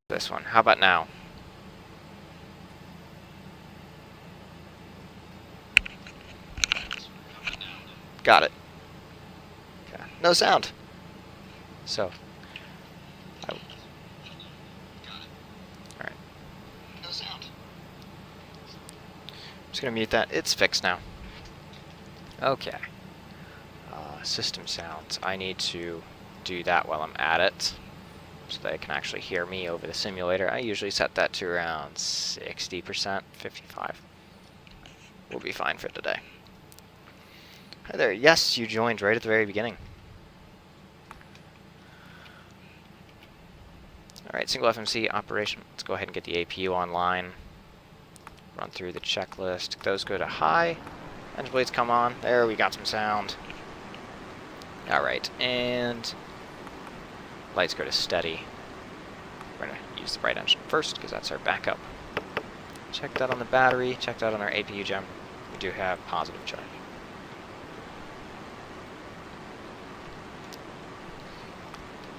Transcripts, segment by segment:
This one. How about now? Got it. Okay. No sound. So. Alright. No sound. I'm just gonna mute that. It's fixed now. Okay. System sounds. I need to do that while I'm at it, so they can actually hear me over the simulator. I usually set that to around 60%, 55. We'll be fine for today. Hi there. Yes, you joined right at the very beginning. Alright, single FMC operation. Let's go ahead and get the APU online. Run through the checklist. Those go to high. Engine blades come on. There, we got some sound. Alright, and lights go to steady. We're going to use the right engine first because that's our backup. Check that on the battery. Check that on our APU gem. We do have positive charge.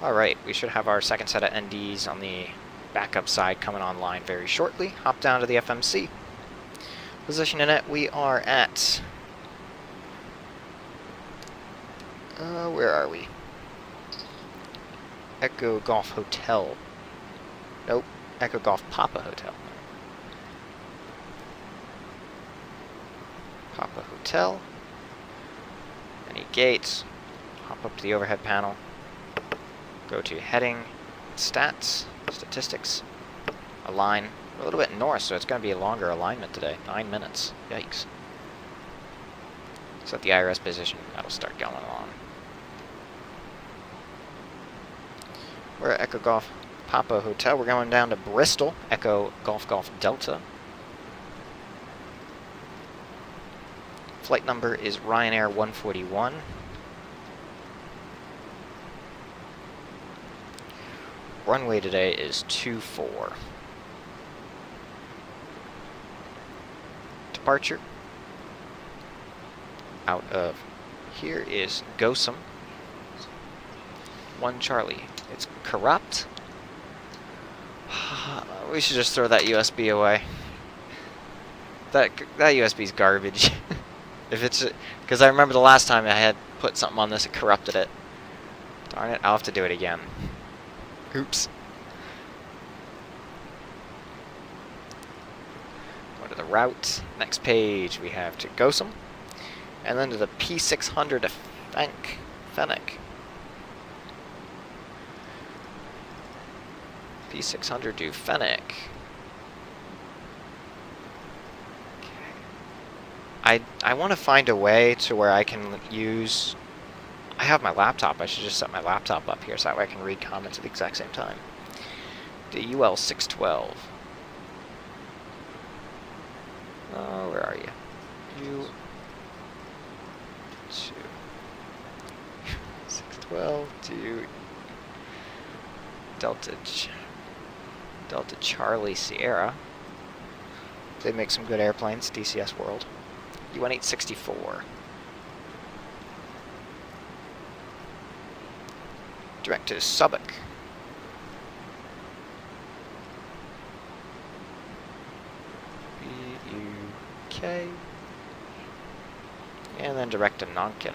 Alright, we should have our second set of NDs on the backup side coming online very shortly. Hop down to the FMC. Position in it, we are at... where are we? Echo Golf Hotel. Nope, Echo Golf Papa Hotel. Papa Hotel. Any gates. Hop up to the overhead panel. Go to heading, stats, statistics, align. We're a little bit north, so it's going to be a longer alignment today. 9 minutes. Yikes. Set the IRS position. That'll start going along. We're at Echo Golf Papa Hotel. We're going down to Bristol. Echo Golf Golf Delta. Flight number is Ryanair 141. Runway today is 24. Departure out of here is GoSum. 1 Charlie. It's corrupt. We should just throw that USB away. That USB's garbage. If it's because I remember the last time I had put something on this, it corrupted it. Darn it! I'll have to do it again. Oops. Go to the route. Next page we have to GoSum. And then to the P600 to Fennec. P600 to Fennec. Okay. I want to find a way to where I can use... I have my laptop. I should just set my laptop up here so that way I can read comments at the exact same time. The UL612. Oh, where are you? U612 to Delta Charlie Sierra. They make some good airplanes, DCS World. UN864. Direct to Subbock. UK. And then direct to Nonkin.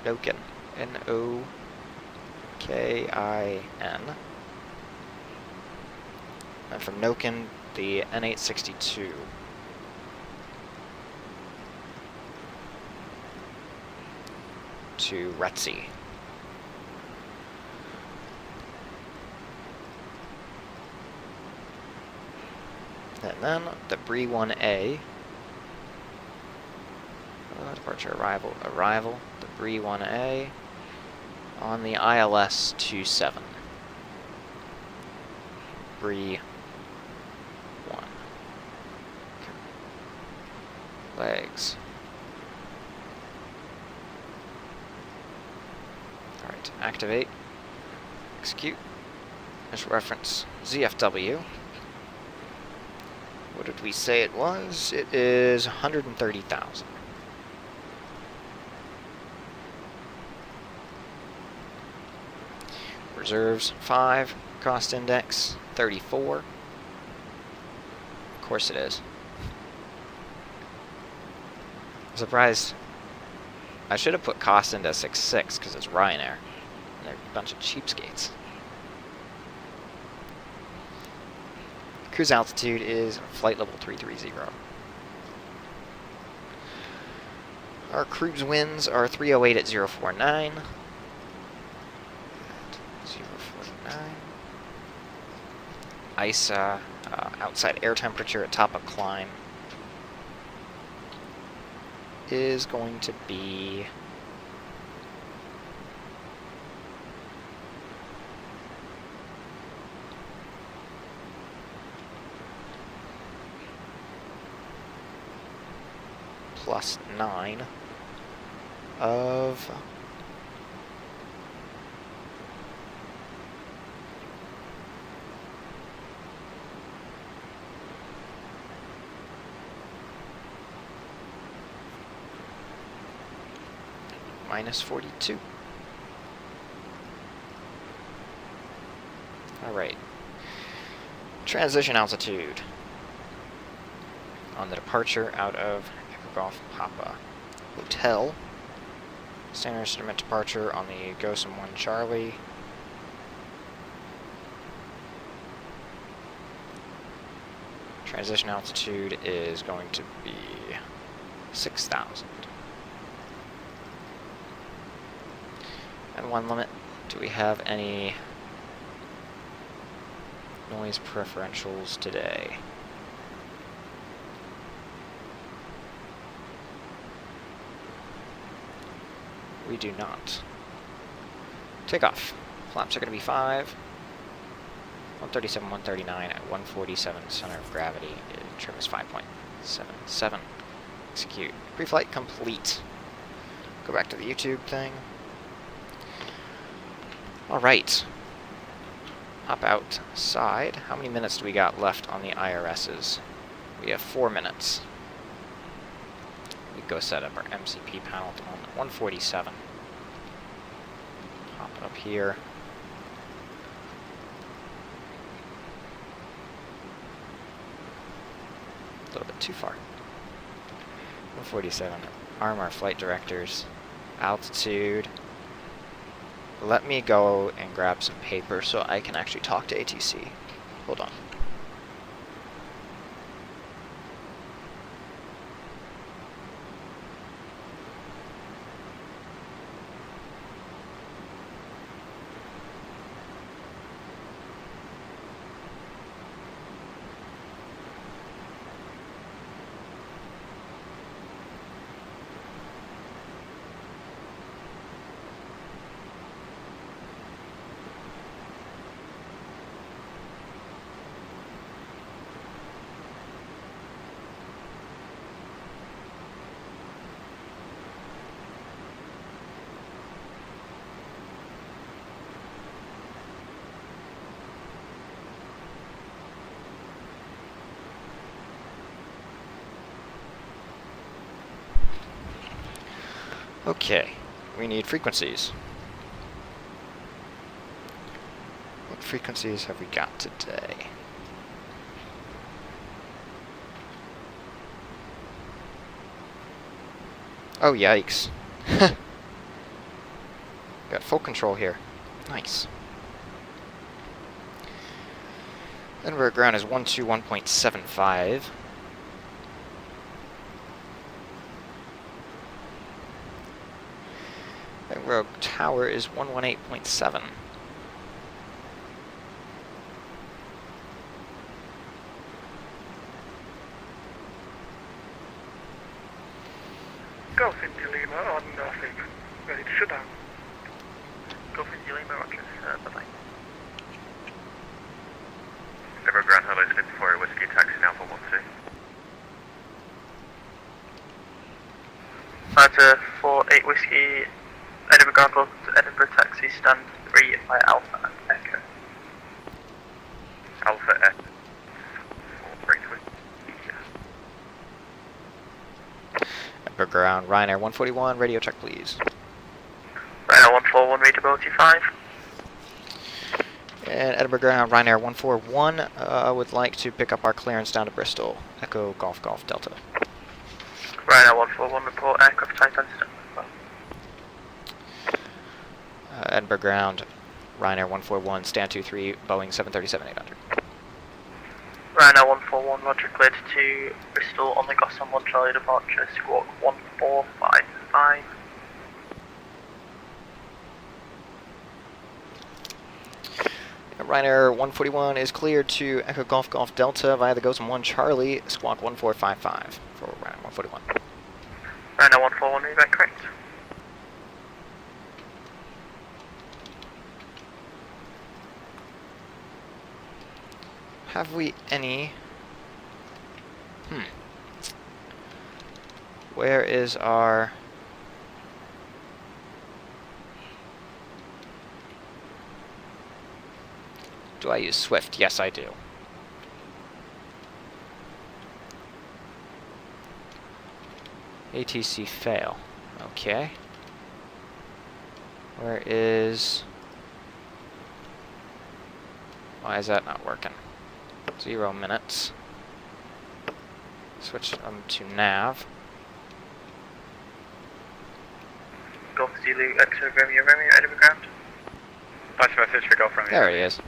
Nokin. N-O-K-I-N. And from Nokin, the N862. To Retzi. And then the Bree 1A. Departure, arrival. The Bree 1A on the ILS 27. Bree 1. Okay. Legs. Alright, activate. Execute. Initial reference ZFW. What did we say it was? It is 130,000. Reserves 5. Cost index, 34. Of course it is. I'm surprised. I should have put cost into 6.6 because it's Ryanair. And they're a bunch of cheapskates. Cruise altitude is flight level 330. Our cruise winds are 308 at 049. 049. Ice outside air temperature at top of climb is going to be +9 of -42. Alright. Transition altitude on the departure out of Golf Papa Hotel. Standard instrument departure on the Gosam 1 Charlie. Transition altitude is going to be 6,000. And one limit. Do we have any noise preferentials today? We do not. Takeoff. Flaps are going to be 5. 137, 139 at 147. Center of gravity. Trim is 5.77. Execute. Pre-flight complete. Go back to the YouTube thing. Alright. Hop outside. How many minutes do we got left on the IRSs? We have 4 minutes. We go set up our MCP panel at the moment. 147. Hop it up here. A little bit too far. 147. Arm our flight directors. Altitude. Let me go and grab some paper so I can actually talk to ATC. Hold on. Okay, we need frequencies. What frequencies have we got today? Oh, yikes. Got full control here. Nice. Then we're at ground is 121.75. Rogue tower is 118.7. Golf India Lima on nothing. Ready to shut down. Golf India Lima, roger. Bye-bye. Edinburgh Grand Hello, Slip 4 Whiskey, taxi now for 12. Fighter 48 Whiskey. Edinburgh Grand Hello to Edinburgh taxi stand 3 by Alpha and Echo. Alpha Echo. 4 Edinburgh Ground, Ryanair 141, radio check please. Ryanair 141, readability 5. And Edinburgh Ground, Ryanair 141 would like to pick up our clearance down to Bristol. Echo Golf Golf Delta. Ryanair 141 report aircraft type and stand. Edinburgh Ground, Ryanair 141, stand 23, Boeing 737-800. Ryanair 141, roger, cleared to Bristol on the Gotham 1 Charlie departure, squawk 1455. Ryanair 141 is cleared to Echo Golf Golf Delta via the Gotham 1 Charlie, squawk 1455 for Ryanair 141. Ryanair 141, is that correct? Have we any... Where is our... Do I use Swift? Yes, I do. ATC fail. Okay. Where is... Why is that not working? 0 minutes. Switch them to nav. Golf Zulu, X-ray Romeo, Romeo, Edinburgh Ground. Flash message for Golf Romeo. There he is.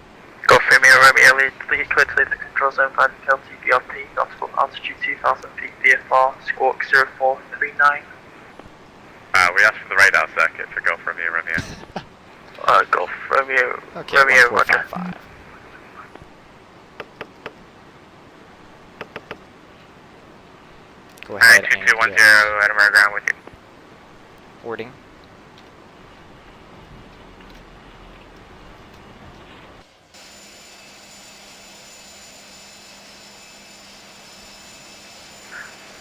Golf Romeo, Romeo, lead clear to leave the control zone, finding LT BRP, nautical altitude 2000 feet, VFR, squawk 0439. We asked for the radar circuit for Golf Romeo, Romeo. Golf Romeo, Okay, Romeo, roger. 1455. Go ahead and 2210 get Edinburgh Ground with you. boarding.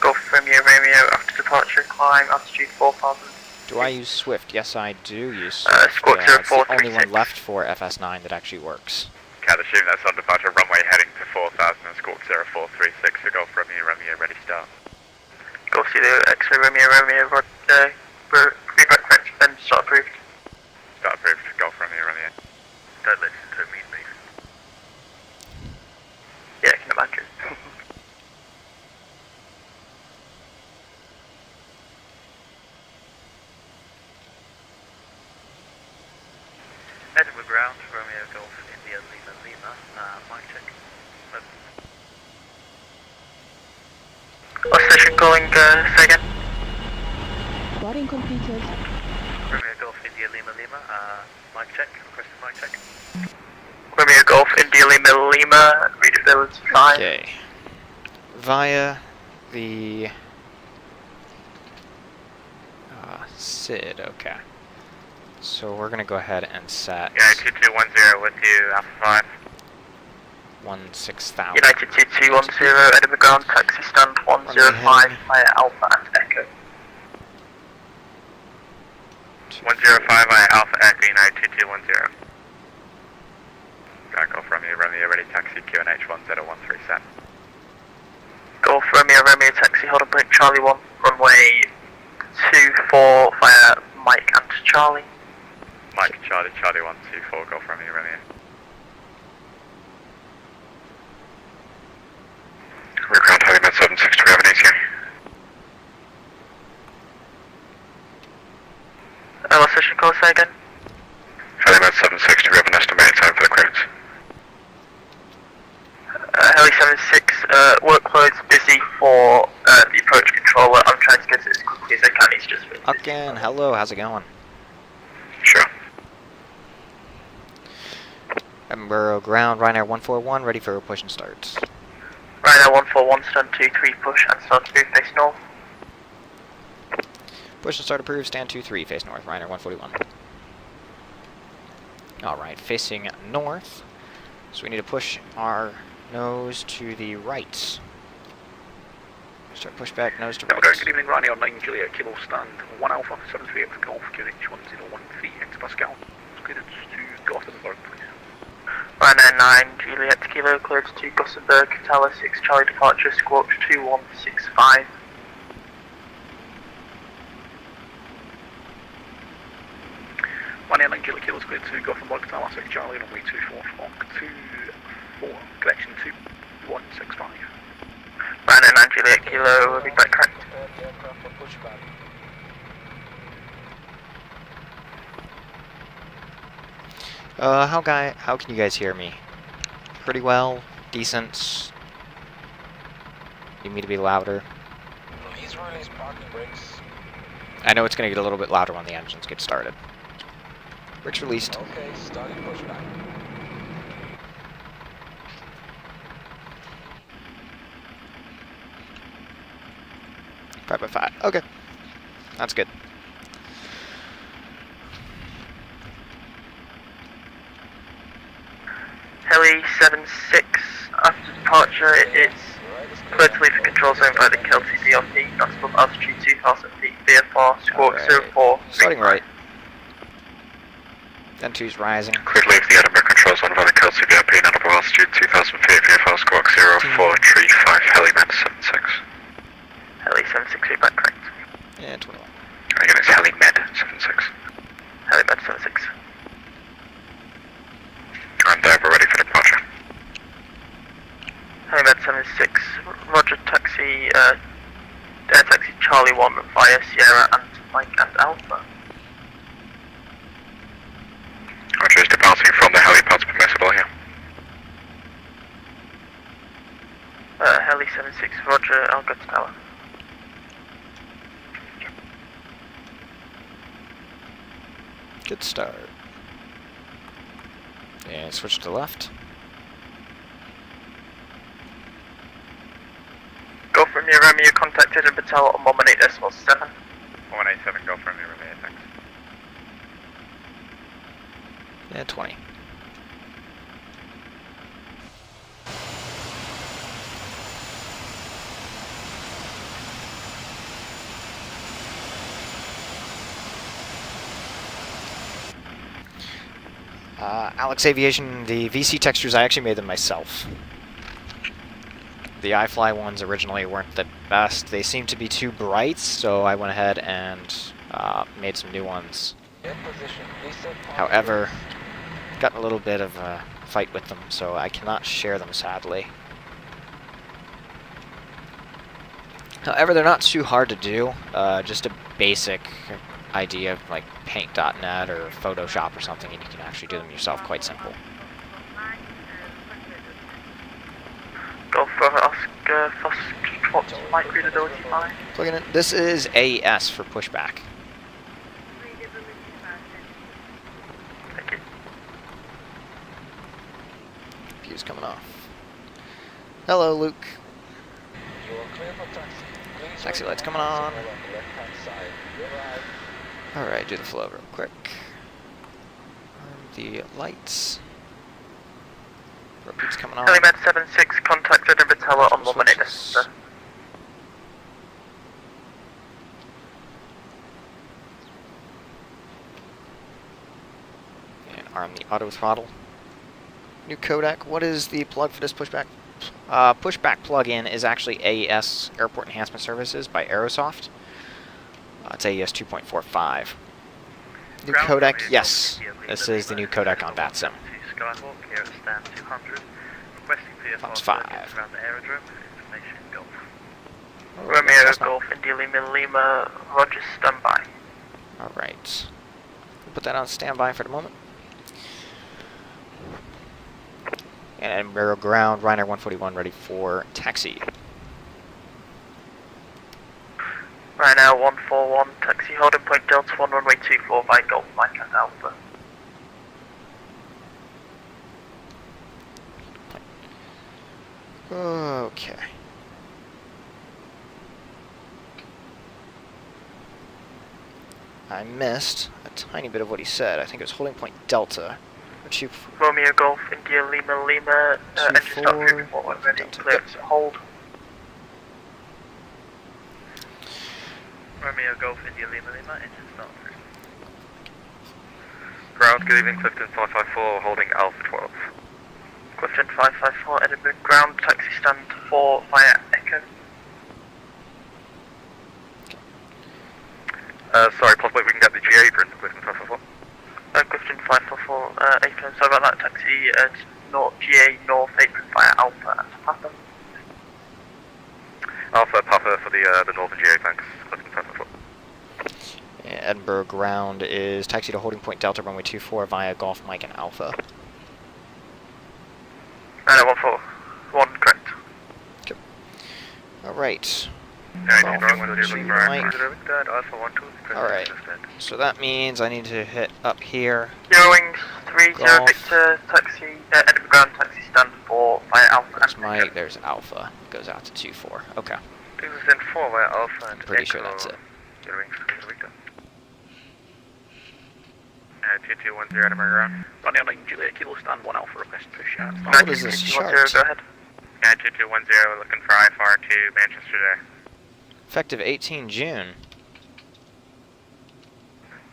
Golf Romeo, Romeo, after departure, climb altitude 4000. Do I use Swift? Yes, I do use Squawk Swift. Yeah, it's the only 0436. one left for FS9 that actually works. Can't assume that's on departure runway heading to 4000 and squawk 0436 for Golf Romeo, Romeo, ready start. Golf Zulu, X-ray Romeo, Romeo, roger. Feedback correct, then start approved. Start approved for Golf Romeo, Romeo. Don't listen to me, please. Yeah, I can imagine. Edinburgh Ground, Romeo Golf, India, Lima, Lima, mic check. Last station calling, say again. Boarding completed. Romeo Golf, India, Lima, Lima, mic check, requested mic check. Romeo Golf, India, Lima, Lima, readability 5. Okay. Via the SID, okay. So we're gonna go ahead and set United 2210 with you, Alpha 16,000. United 2210, Edinburgh Ground, taxi stand 105, via Alpha and Echo. 5. 105 via Alpha Echo, United 2210. Golf Romeo, Romeo, ready taxi QNH 1013 Golf Romeo, Romeo, taxi, hold on, break, Charlie 1, runway 24 via Mike and Charlie. Mike, Charlie, Charlie 124, Golf Romeo, Romeo. We're ground heading at 760, we have an ATI. Last session call, say again. Heading at 760, we have an estimated time for the clearance. Heli 76, workload's busy for the approach controller. I'm trying to get it as quickly as I can, he's just busy. Again, hello, how's it going? Sure. Edinburgh Ground, Ryanair 141, ready for push and start. Ryanair 141, stand 23, push and start to move, face north. Push and start approved, stand 23, face north, Ryanair 141. Alright, facing north. So we need to push our nose to the right. Start pushback, nose to right. Good evening, Ryanair 9 Juliet, Kilo stand 1 Alpha, 73 X Golf, QNH 1013 X Pascal. Clearance to Gothenburg, please. Ryanair 9, Juliet, Kilo, cleared to Gothenburg, Tower 6, Charlie departure, squawk 2165. Ryanair 9 Juliet, Kilo Kilo's clear to Gothenburg, Tower 6 Charlie, runway 24, Fox 24, correction 2165. Ryanair 9 Juliet Kilo, will be back correct. How can you guys hear me? Pretty well? Decent? Need me to be louder? He's released parking brakes. I know it's going to get a little bit louder when the engines get started. Brakes released. Okay, starting pushback. Five by five. Okay. That's good. Heli 76, after departure it's clear to leave the control zone by the KLT DRP, not above altitude 2000 feet, VFR, squawk Alright. 04. Starting right. N2's rising. Clear to leave the Edinburgh control zone via the KLT VIP, not above altitude 2000 feet, VFR squawk 0435, Helimed 76. Heli 76, be back correct. And 21. Again, it's Helimed 76. Helimed 76. And we're ready for departure. Helimed 76, roger, taxi, air taxi Charlie 1 via Sierra and Mike and Alpha. Roger, is departing from the helipads permissible here? Heli 76, roger, I'll go to tower. Good start. And switch to left. Go from near Romeo, contacted and Patel on 118.7. 187, go from the Romeo, thanks. And 20. Alex Aviation, the VC textures, I actually made them myself. The iFly ones originally weren't the best. They seemed to be too bright, so I went ahead and made some new ones. However, got in a little bit of a fight with them, so I cannot share them, sadly. However, they're not too hard to do. Just a basic idea of like paint.net or Photoshop or something, and you can actually do them yourself, quite simple. Go for Oscar Foxtrot, Mike readability 5. Plugging in. This is AES for pushback. Thank you. Fuse coming off. Hello, Luke. You are clear for taxi. Please Taxi wait lights for coming on. signal the left-hand side. You arrive. Alright, do the flow real quick. The lights. Rope's coming on. Helimed 76, contacted and Patel on 118.7. And arm the auto throttle. New codec. What is the plug for this pushback? Pushback plug-in is actually AES Airport Enhancement Services by Aerosoft. It's AES 2.45. New codec, yes. This is the new codec on VATSIM. Skyhawk here at stand 200. Requesting VFR Times 5. around the aerodrome. Information Golf. Romeo Golf India Lima Lima, Roger, standby. Alright. We'll put that on standby for the moment. And Edinburgh ground, Ryanair 141 ready for taxi. Ryanair 141, taxi holding point Delta 1 runway 24 by Golf Mike and Alpha. Okay. I missed a tiny bit of what he said. I think it was holding point Delta. Which you Romeo Golf India Lima Lima, engine start 24, moving forward, ready, Delta. clear, hold. Romeo Golf India Lima Lima, engine start. Ground, good evening, Clifton 554, holding Alpha 12. Clifton 554, Edinburgh ground, taxi stand 4 via Echo. Sorry, possibly we can get the G apron, Clifton 554. Clifton 554, taxi at GA North Apron via Alpha at Papa. Alpha Papa for the Northern GA, thanks. Looking for. Edinburgh ground is taxi to holding point Delta runway 24 via Golf Mike and Alpha. 9014. 1 correct. Alright. Alright. So that means I need to hit up here. Eurowings 30 Golf. Victor taxi, Edinburgh ground taxi stand 4 via Alpha. There's Mike, there's Alpha. Goes out to 24. Okay. This is in 4 via Alpha and Pretty sure that's it. Eurowings 30 Victor. 2210 Edinburgh ground. Runway 9 Juliet, Kilo stand 1 Alpha, request push out. What is this chart? Go ahead. 2210 looking for IFR to Manchester there. Effective 18 June.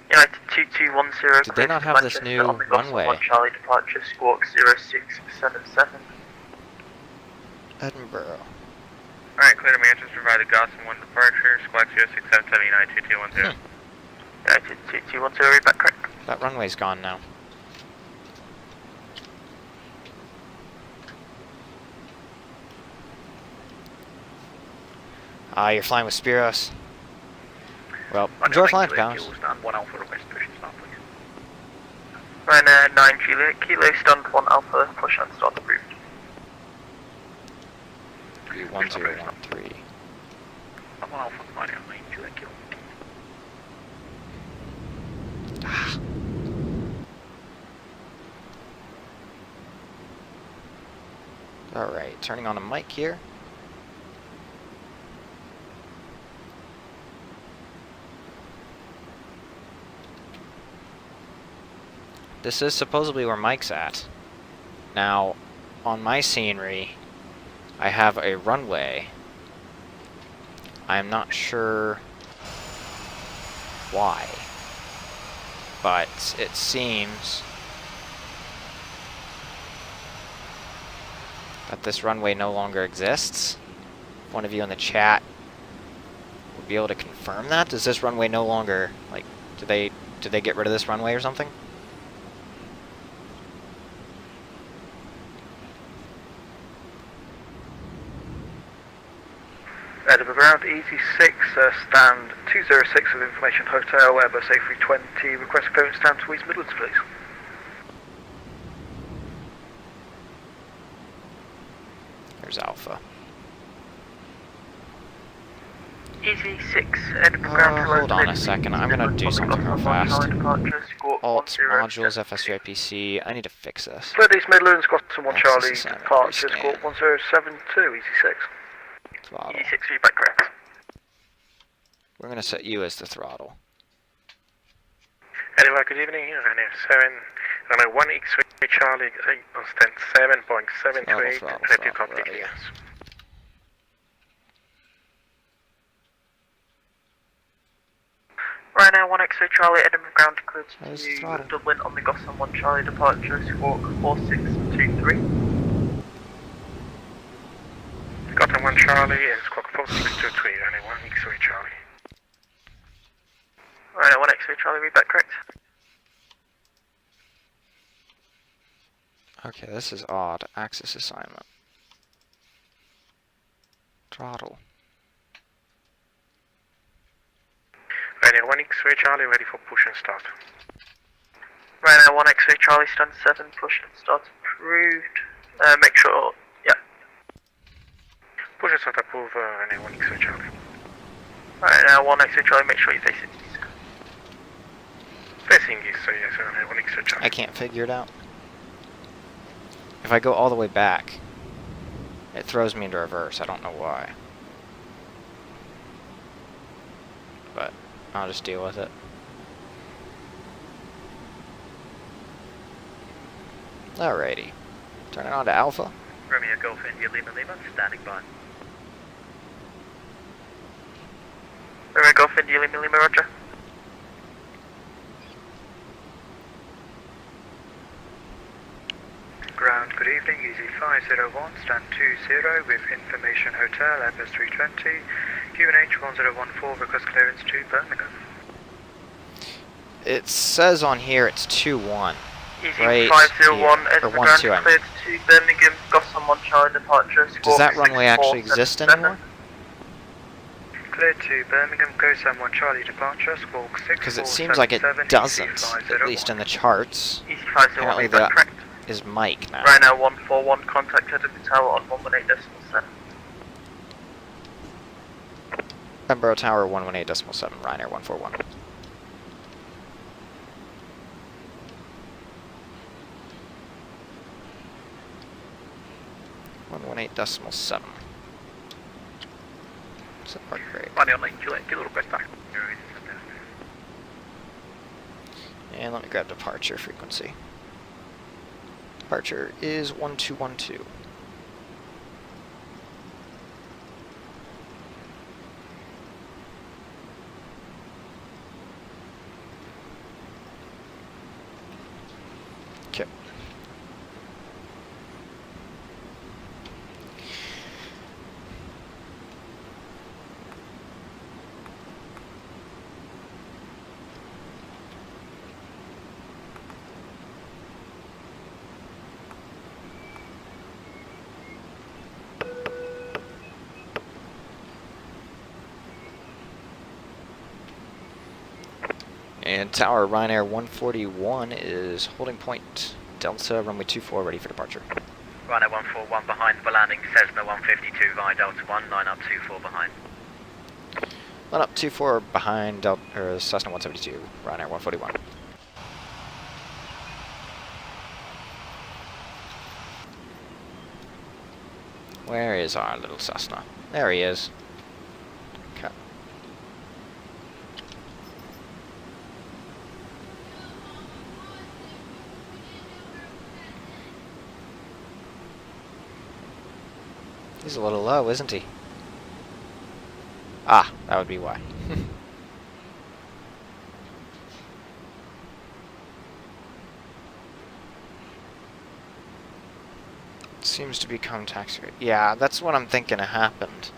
United 2210. Did they not have this new runway? Charlie departure, squawk 0677. Edinburgh. Alright, clear to Manchester via the Gotham 1 departure, squawk 0677 United 2210. United 2210, read back correct. That runway's gone now. You're flying with Spiros. Well, enjoy flying, pals. Kilo stand 1 Alpha, request push and start, please. Ryanair 9 Juliet, Kilo stand 1 Alpha, push and start approved. 31013. 1 Alpha, Ryanair 9 Juliet, Kilo. Alright, turning on a mic here. This is supposedly where Mike's at. Now, on my scenery, I have a runway. I'm not sure why, but it seems that this runway no longer exists. If one of you in the chat would be able to confirm that. Does this runway no longer, like, did they get rid of this runway or something? Edinburgh ground, ET6, stand 206 of Information Hotel, Airbus A320, request clearance down to East Midlands, please. There's Alpha. ET6, Edinburgh ground. Hold on a second, I'm gonna do something real fast. Alt, modules, FS2004. I need to fix this. Clear East Midlands, Gotham 1 Access Charlie, assignment, departure, rescan. squawk 1072, ET6. Throttle. ET6, read back correct. We're gonna set you as the throttle. Anyway, good evening, Ryanair 7, runway 1 X-ray Charlie, on stand 7.728, Throttle, complete right, yeah. clearance. Ryanair 1 X-ray Charlie, Edinburgh ground cleared There's to throttle. Dublin on the Gotham 1 Charlie departure, squawk 4623. Gotham 1 Charlie and squawk 4623, runway 1 X-ray Charlie. Ryanair 1 X-ray Charlie, read back correct. Okay, this is odd. Axis assignment. Throttle. Ryanair 1 X-ray Charlie, ready for push and start. Ryanair 1 X-ray Charlie, stand 7, push and start approved. Make sure, yeah. Push and start approved, Ryanair 1 X-ray Charlie. Ryanair 1 X-ray Charlie, make sure you face it. Facing east, so yes, Ryanair 1 X-ray Charlie. I can't figure it out. If I go all the way back, it throws me into reverse. I don't know why. But I'll just deal with it. Alrighty. Turn it on to Alpha. Romeo Golf India Lima Lima, standing by. Romeo Golf India Lima Lima, roger. Ground, good evening, Easy 501, stand 20 with Information Hotel, Airbus 320, QNH 1014, request clearance to Birmingham. It says on here it's 2-1. Easy Right 501 here. is Or the 12, I ground mean. cleared to Birmingham, Gotham 1 Charlie departure. Does that runway actually exist anymore? Cleared to Birmingham, go Sam 1 Charlie departure, squawk 6477. Because it seems like it doesn't, at least in the charts. Easy 501, Apparently is that that correct? is Mike now. Ryanair 141, contacted at the tower on 118.7. Pembroke Tower 118.7, Ryanair 141. .7. Support grade. And let me grab departure frequency. Departure is 1212. Okay. And tower Ryanair 141 is holding point Delta runway 24 ready for departure. Ryanair 141 behind for landing, Cessna 152 via Delta 1, line up 24 behind. Line up 24 behind Cessna 172, Ryanair 141. Where is our little Cessna? There he is. Okay. He's a little low, isn't he? Ah, that would be why. Seems to become taxi rate. Yeah, that's what I'm thinking happened.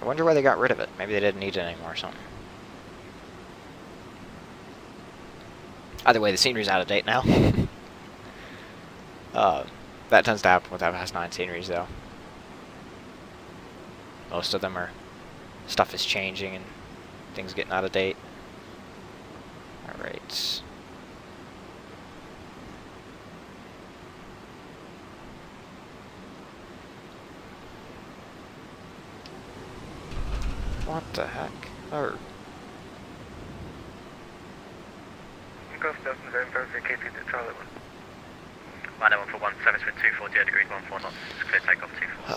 I wonder why they got rid of it. Maybe they didn't need it anymore or something. Either way, the scenery's out of date now. That tends to happen with FS9 sceneries, though. Most of them are... stuff is changing and things getting out of date. Alright. What the heck? Oh. Golf Delta November, vacating the Charlie 1. Ryanair 141, service with 24, 0 degrees 14 knots, clear takeoff 24.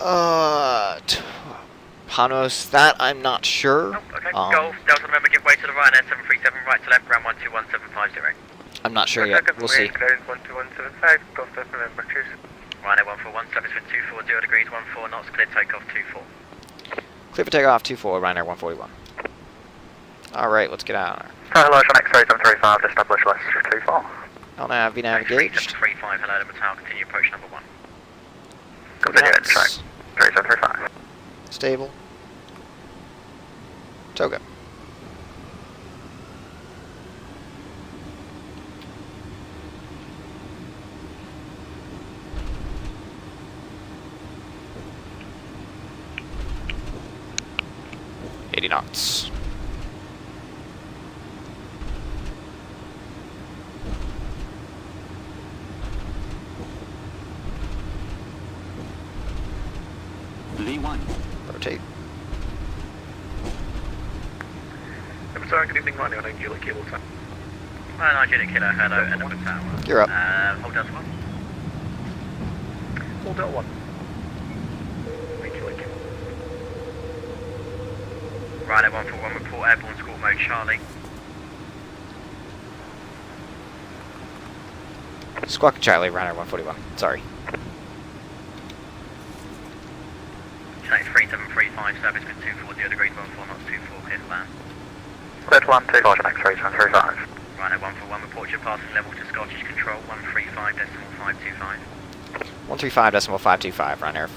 Panos, that I'm not sure. Oh, okay. Golf, Delta November, give way to the Ryanair 737, right to left, ground 121750. I'm not sure yet. We'll see. Clearance 12175, Golf Delta November, choose. Ryanair 141, service with 24, 0 degrees 14 knots, clear takeoff 24. Clear for takeoff 24, Ryanair 141. Alright, let's get out of there. Hello, on X-ray 735, establish Leicester 24. LNAV, VNAV engaged. 735, hello, number tower, continue approach number 1. Continue at Nuts. track 3735. Stable. Toga. Knots. V1. Rotate. I'm sorry, good evening, Ryanair 9 Juliet cable time. Ryanair 9 Juliet Kilo, hello, and number tower. You're up. Hold Delta 1. Hold Delta 1. 9 Juliet cable. Ryanair 141, report airborne squawk mode Charlie. Squawk Charlie, Ryanair 141. Sorry. United 3735, service with 240 degrees 14 knots, 24, clear to land. Clear to land 24, on X-ray 735. Ryanair 141, report your passing level to Scottish Control 135.525. 135.525, Ryanair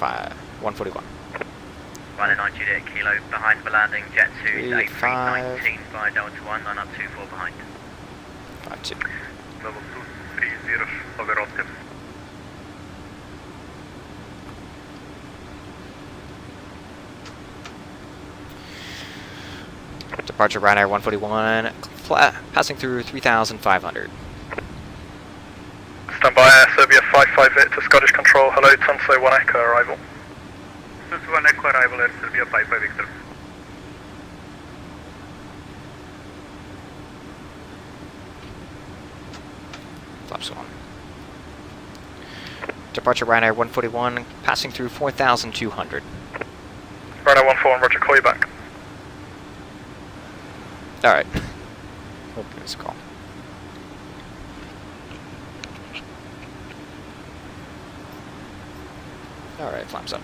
141. Ryanair 9 Juliet Kilo, behind for landing, Jet 2 3, 5. 8319 via Delta 1, line up 24 behind. 52. level 230 over Optim. Departure Ryanair 141, passing through 3,500. Stand by Air Serbia 558 to Scottish Control. Hello, Tunso 1 Echo arrival. Tunso 1 Echo arrival, Air Serbia 55 Victor. Flaps 1. Departure Ryanair 141, passing through 4,200. Ryanair 141, roger, call you back. Alright. Hope this call. Alright, flaps up.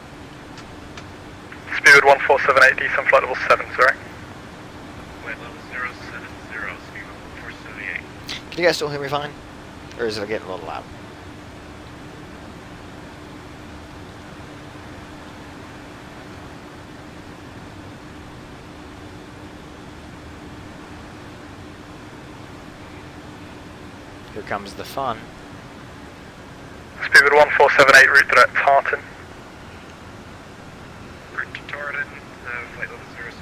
Speedbird 1478, descent flight level 7, sorry. Flight level 070, speed level 478. Can you guys still hear me fine? Or is it getting a little loud? Here comes the fun. Speedbird 1478, route direct Tartan. Route to Tartan, flight level 070,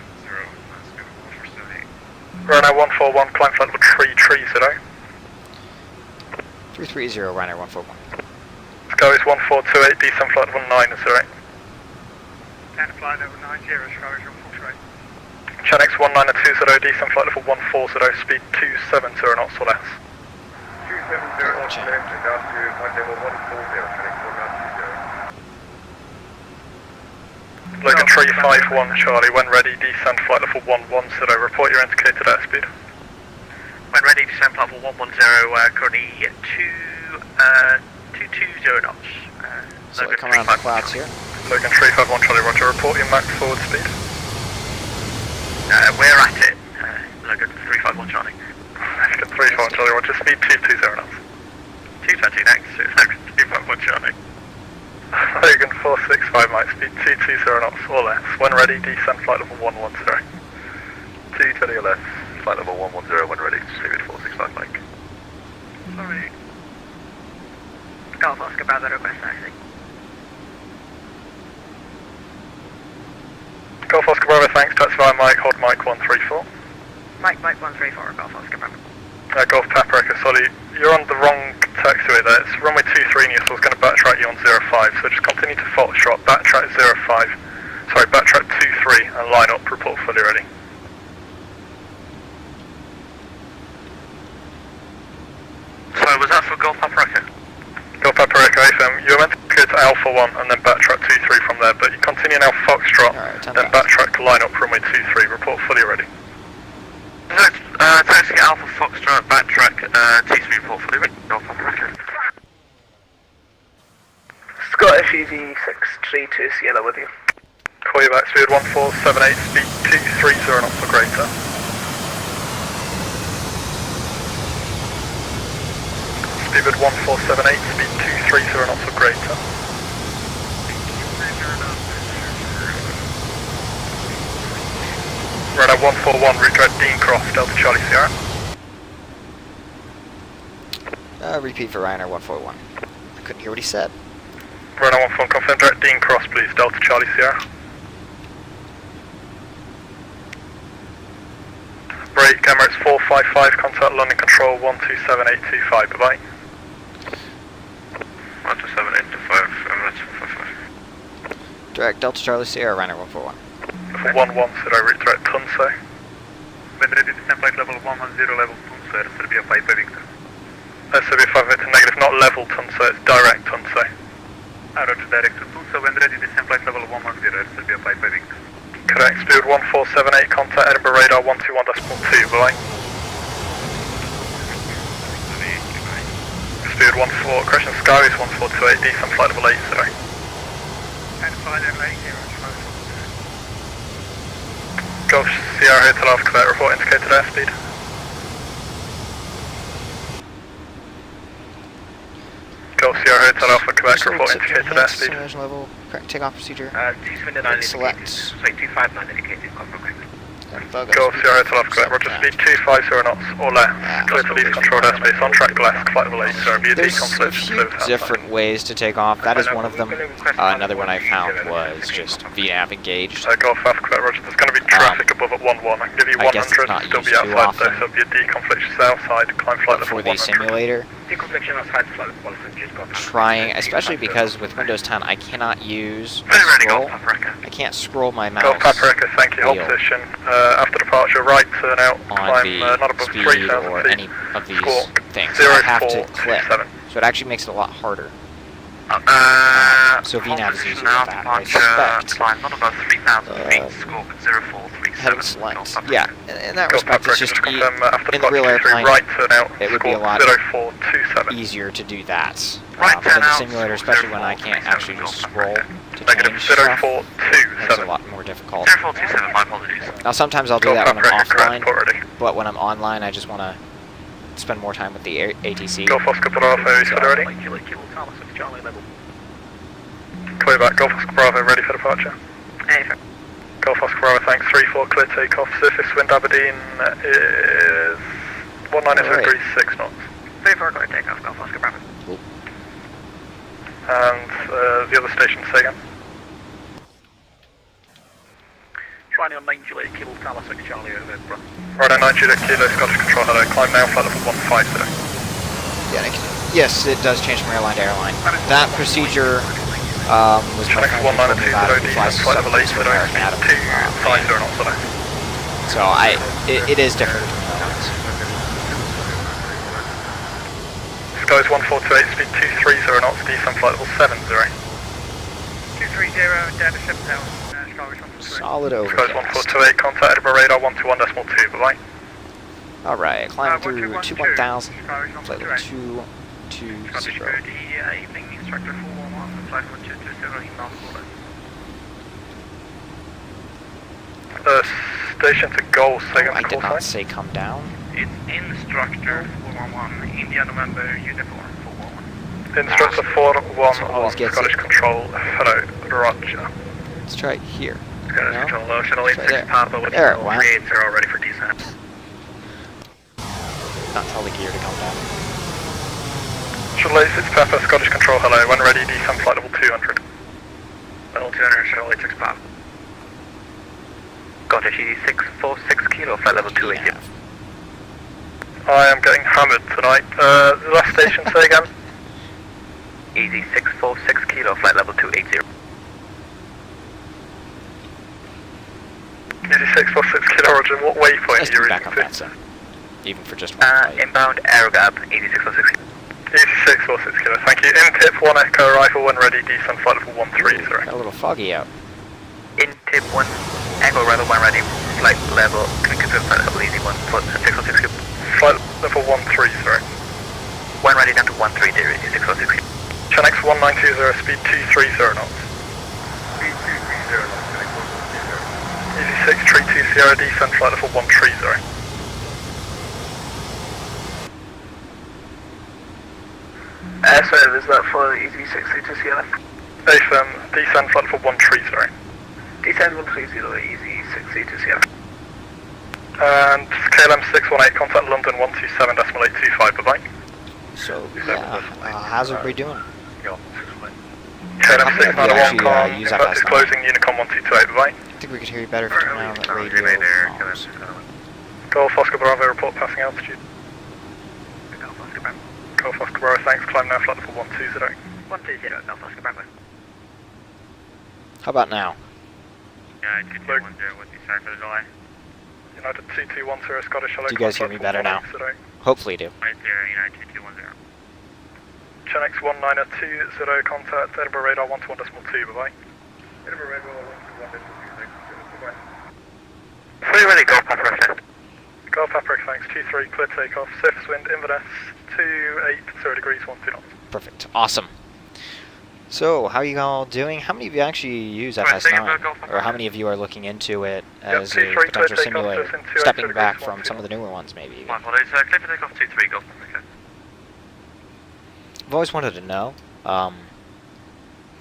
speed level 478. Ryanair 141, climb flight level 330. 330, Ryanair 141. Sky is 1428, descent flight level 90. 10 flight level 90, Sky is full straight. Chanex 1920, descent flight level 140, speed 270 knots or less. 270 knots left, down to flight level 140, Chanex 1920. Logan 351, Charlie, when ready, descend flight level 110, report your indicated airspeed. When ready, descend flight level 110, currently 220 knots. So we come around the clouds here. Logan 351, Charlie, roger, report your max forward speed. We're at it. Logan 351, Charlie. Logan 351, Charlie, roger, speed 220 knots. 220 next, Logan 351, Charlie. Logan 465, Mike, speed 220 knots or less. When ready, descend flight level 110. 220 or less, flight level 110 when ready, speed 465, Mike. Sorry. Golf Oscar Bravo request taxi. Golf Oscar Bravo, thanks, taxi via Mike, hold Mike 134. Mike 134, Golf Oscar Bravo. Golf Papa Echo, sorry, you're on the wrong taxiway there. It's runway 23 near, so I was going to backtrack you on 05, so just continue to foxtrot, backtrack 05, sorry, backtrack 23 and line up, report fully ready. So was that for Golf Papa Echo? Golf Papa Echo FM, you were meant to go to Alpha 1 and then backtrack 23 from there, but you continue now foxtrot, Alright, then backtrack to line up runway 23, report fully ready. Taxi Alpha Foxtrot, backtrack, T3 report fully ready. Golf Papa Echo. Scottish Easy 632 Sierra with you. Call you back, speed 1478, speed 230 knots or greater. Speedbird 1478, speed 230 knots or greater. Radar 141, route direct Dean Cross, Delta Charlie Sierra. Repeat for Ryanair 141. I couldn't hear what he said. Radar 141, confirm direct Dean Cross please, Delta Charlie Sierra. Brake, Emirates 455, contact London Control 127825, bye bye. 127825, Emirates 455. Direct Delta Charlie Sierra, Ryanair 141. For 110, route direct Tunso. When ready, descend flight level 110, level Tunso, Air Serbia 55 Victor. Serbia 5 Victor negative, not level Tunso, it's direct Tunso. Roger, direct to Tunso, when ready, descend flight level 110, Air Serbia 55 Victor. Correct, speed 1478, contact Edinburgh radar 121.2, bye. Speed 14, correction Skyways 1428, descent flight level 80. And flight level 80, Golf Sierra Hotel Alpha Quebec, report indicated airspeed. Golf Sierra Hotel Alpha Quebec, report indicated airspeed. Simulation level, correct takeoff procedure. T29 Select. indicated, sorry, 259 indicated, confirm correct. And focus. Golf Sierra Hotel Alpha Quebec, roger, speed 250 knots or less. Clear to leave controlled airspace, on track left, flight level 8, so via There's a decon few different ways to take off. That is one of them. Another one I found was just VNAV engaged. Golf Alpha Quebec, roger, there's going to be traffic above at 1-1. I can give you I guess it's 100, not still be used too outside often. though, so it'll be a deconfliction south side, climb flight But level for the 100. simulator, Deconfliction outside flight level 100, got trying, especially because with Windows 10 I cannot use Very ready, scroll. Golf Paprika. I can't scroll my mouse Golf Paprika, thank you, hold wheel position. After departure, right turn out, on climb the not above speed 3,000 or feet. any of these Squawk things. I have to click, 0427. so it actually makes it a lot harder. So VNAV is easier now with that, I departure, suspect. climb not above 3,000 feet, score 0437. Heading select. Golf Yeah, Paprika. in that Golf respect, it's Paprika, just just confirm after in the real departure, airplane, right turn out, it would be a squawk lot 0427. easier to do that. Right But in turn the out, simulator, especially when I can't actually just scroll to Negative change stuff, makes it a 0427. lot more difficult. 0427, my apologies. Now sometimes I'll do Golf that when I'm Paprika, correct, offline, port ready. but when I'm online I just want to spend more time with the ATC. Golf Oscar Bravo, is fully ready. Clear back, Golf Oscar Bravo, ready for departure. Golf Oscar Bravo, thanks, 3-4, clear takeoff. Surface wind Aberdeen is 190 degrees, 6 knots. 3-4, clear takeoff, Golf Oscar Bravo. And the other station, say again. Trying on 9 Juliet, Kilo Tower 6 Charlie over, bro. Right on 9 Juliet, Kilo, Scottish Control, hello. Climb now, flight level 150. Yeah, yes, it does change from airline to airline. That procedure was my Next friend who told me about it, who 1920, flies flight level 8, with American Adam. 250 knots, hello. So it is different. Skies 1428, speed 230 knots, descent flight level 70. 230, Data 7000, Starwish 143. Solid Skies overcast. 1428, contact Edinburgh radar 121.2, bye-bye. Alright, climb through 1212, 21,000, Starwish flight level 143. Scottish 220. Code, evening instructor 411, flight 1220, North Border. Station to goal, second I did call not sign. say come down. It's instructor 411, India November uniform 411. Instructor always 411, gets Scottish it. Control, hello, roger. Let's try it here. Scottish No? Control, low shuttle Right 86 there. Papa with There it went. 380 ready for descent. Not tell the gear to come down. Shuttle 86 Papa, Scottish Control, hello, when ready, descent flight level 200. Level 200, shuttle 86 Papa. Scottish ED 646 Kilo, flight level 280. I am getting hammered tonight. The last station, say again. ED 646 Kilo, flight level 280. Easy 646 Kilo, roger, what waypoint Let's are you be back reading on to? VATSIM. Even for just one flight. Inbound Aerogab, ED 646. Easy 646 Kilo, thank you. In tip 1 Echo arrival when ready, descent flight level 13, sorry. Got a little foggy out. In tip 1 Echo arrival when ready, flight level, can we confirm flight level easy 1, 646. Flight level 13, sorry. When ready down to 130, ED 646. Channel 1920, speed 230 knots. Speed 230 knots, Easy 632 Sierra, descent flight level 130. Sorry, is that for Easy 632 Sierra? AFM, descent flight level 13. Descend 130, Easy 632 Sierra. And KLM 618, contact London 127.825, bye-bye. So, yeah, how's everybody doing? KLM How many of you 691, actually, com, use impact FS9? is closing, Unicom 1228, bye-bye. I think we could hear you better if you turn down that radio. comms. Golf Oscar Bravo, report passing altitude. Golf Oscar Bravo, thanks, climb now, flight level 120. 120, Golf Oscar Bravo. How about now? Yeah, 2210, what's the sorry for the delay? United 2210, Scottish, hello. Do you guys hear me better now? Hopefully you do. Right there, United 2210. Channel 1920, contact Edinburgh radar 121.2, bye-bye. Edinburgh radar 121.2, bye-bye. Fully ready, Golf Paprika. Golf Paprika, thanks, 23, clear takeoff, surface wind, Inverness, 280 degrees, 12 knots. Perfect. Awesome. So, how are you all doing? How many of you actually use Right, thank you for FS9? Golf Or how many of you are looking into it as a 23, clear potential takeoff, simulator? just in 280 Stepping back degrees, from 12 some of the newer ones, maybe. My apologies, clear for takeoff 23, Golf Paprika. I've always wanted to know,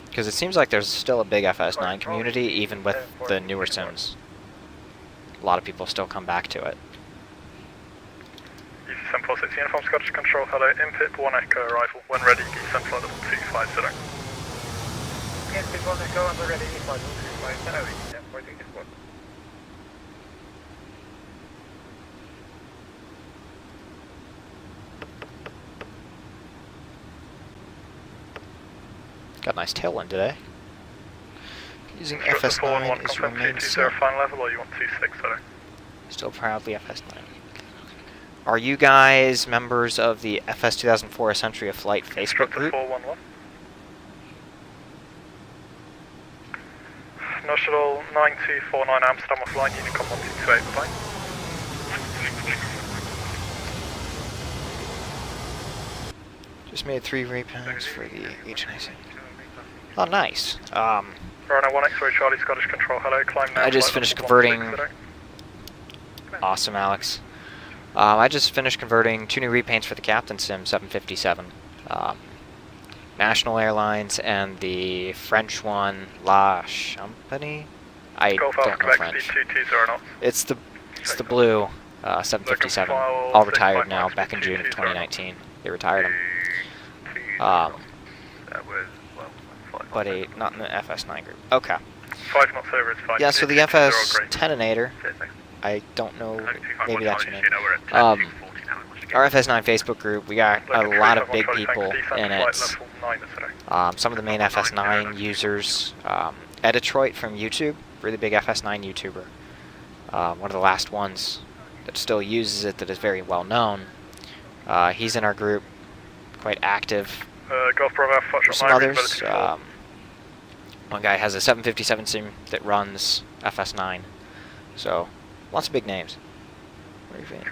because it seems like there's still a big FS9 community, even with the newer sims. a lot of people still come back to it. EC746 Uniform Scottish Control, hello, input 1 Echo arrival, when ready, descend flight level 250. Yes, we want to go on the ready, 550, yeah, waiting this one. Got a nice tailwind today. Using Instructor FS9 is confirm remain 220 final level, or you want 26, sorry? still proudly FS9. Are you guys members of the FS2004 A Century of Flight Facebook Instructor group? 411. National 9249 Amsterdam offline, Unicom 1228, bye. Just made 3 repens for the HNIC. Oh, nice. Runway 1 X-ray Charlie, Scottish Control, hello, climb now. I just flight finished level converting. 16, Awesome, Alex. I just finished converting 2 new repaints for the Captain Sim 757. National Airlines and the French one, La Champagne? I Golf don't Alpha know Quebec, speed French. 220 knots. It's the blue 757, all retired now, back in June of 2019. They retired them. That was, well, But not in the FS9 group. Okay. 5 knots over is fine. Yeah, so the Speed 220, FS10inator, great. I don't know, maybe that's your name. You know, we're at Um, 240 now, we should get- Our FS9 Facebook group, we got a lot of big people in it. Some of the main FS9 users. Detroit from YouTube, really big FS9 YouTuber. One of the last ones that still uses it, that is very well known. He's in our group, quite active. Golf Bravo, There's some others. One guy has a 757 sim that runs FS9. So, lots of big names. What do you think?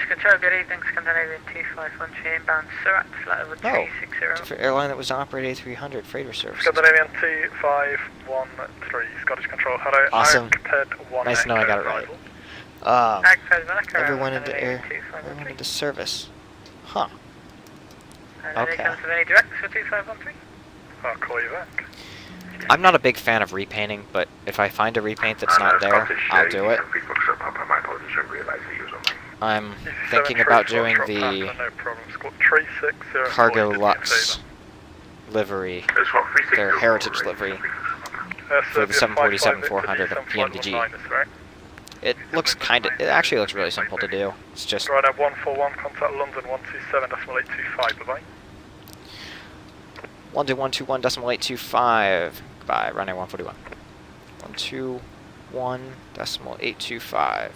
Control, good evening, Scandinavian 2513 inbound Surat, flight over 360. It's an airline that was operated A300 freighter service. Scandinavian 2513, Scottish Control, hello. Awesome. Iron 1 Nice to know I got it right. arrival. Everyone into service. Huh. Okay. Any directs for 2513? I'll call you back. I'm not a big fan of repainting, but if I find a repaint that's not there, I'll do it. I'm thinking about doing the Cargo Lux livery, their heritage livery, for the 747-400 of PMDG. It actually looks really simple to do. It's just... Ryanair 141, contact London 127.825, bye-bye. London 121.825. Goodbye, Ryanair 141. 121.825.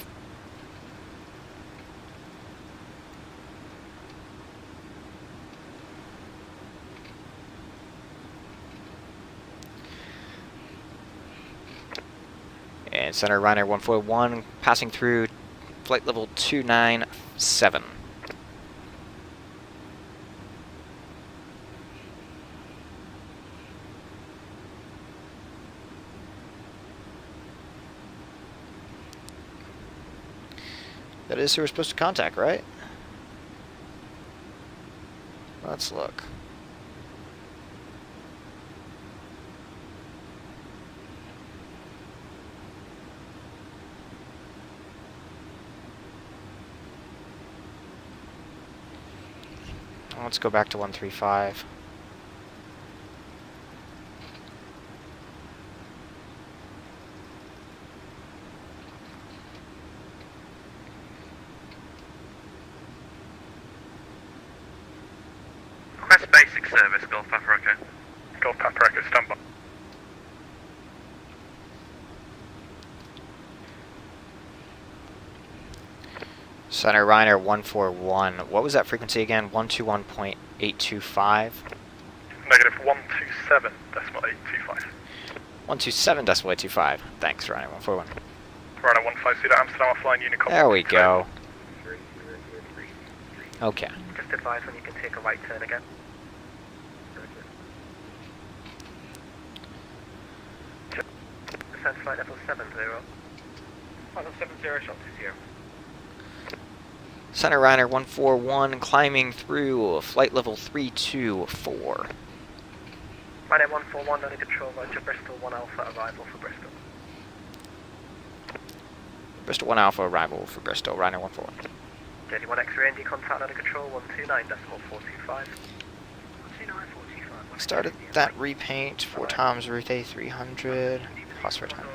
And center Ryanair 141, passing through flight level 297. That is who we're supposed to contact, right? Let's look. Let's go back to 135. Request basic service, Golf Papa Echo. Golf Papa Echo, stand by. Center Ryanair 141. What was that frequency again? 121.825? Negative 127.825. 127.825. Thanks, Ryanair 141. Ryanair 150, Amsterdam offline, Unicom. There we go. Okay. Just advise when you can take a right turn again. Descend flight level 70. Level 70, shot 20. Center Ryanair 141, climbing through flight level 324. Ryanair 141 under control, Roger, Bristol 1 Alpha, arrival for Bristol. Bristol 1 Alpha, arrival for Bristol, Ryanair 14. Dirty 1 X-ray, ND contact under control, 129.425. Started that repaint 4 times route A300, plus 4 times.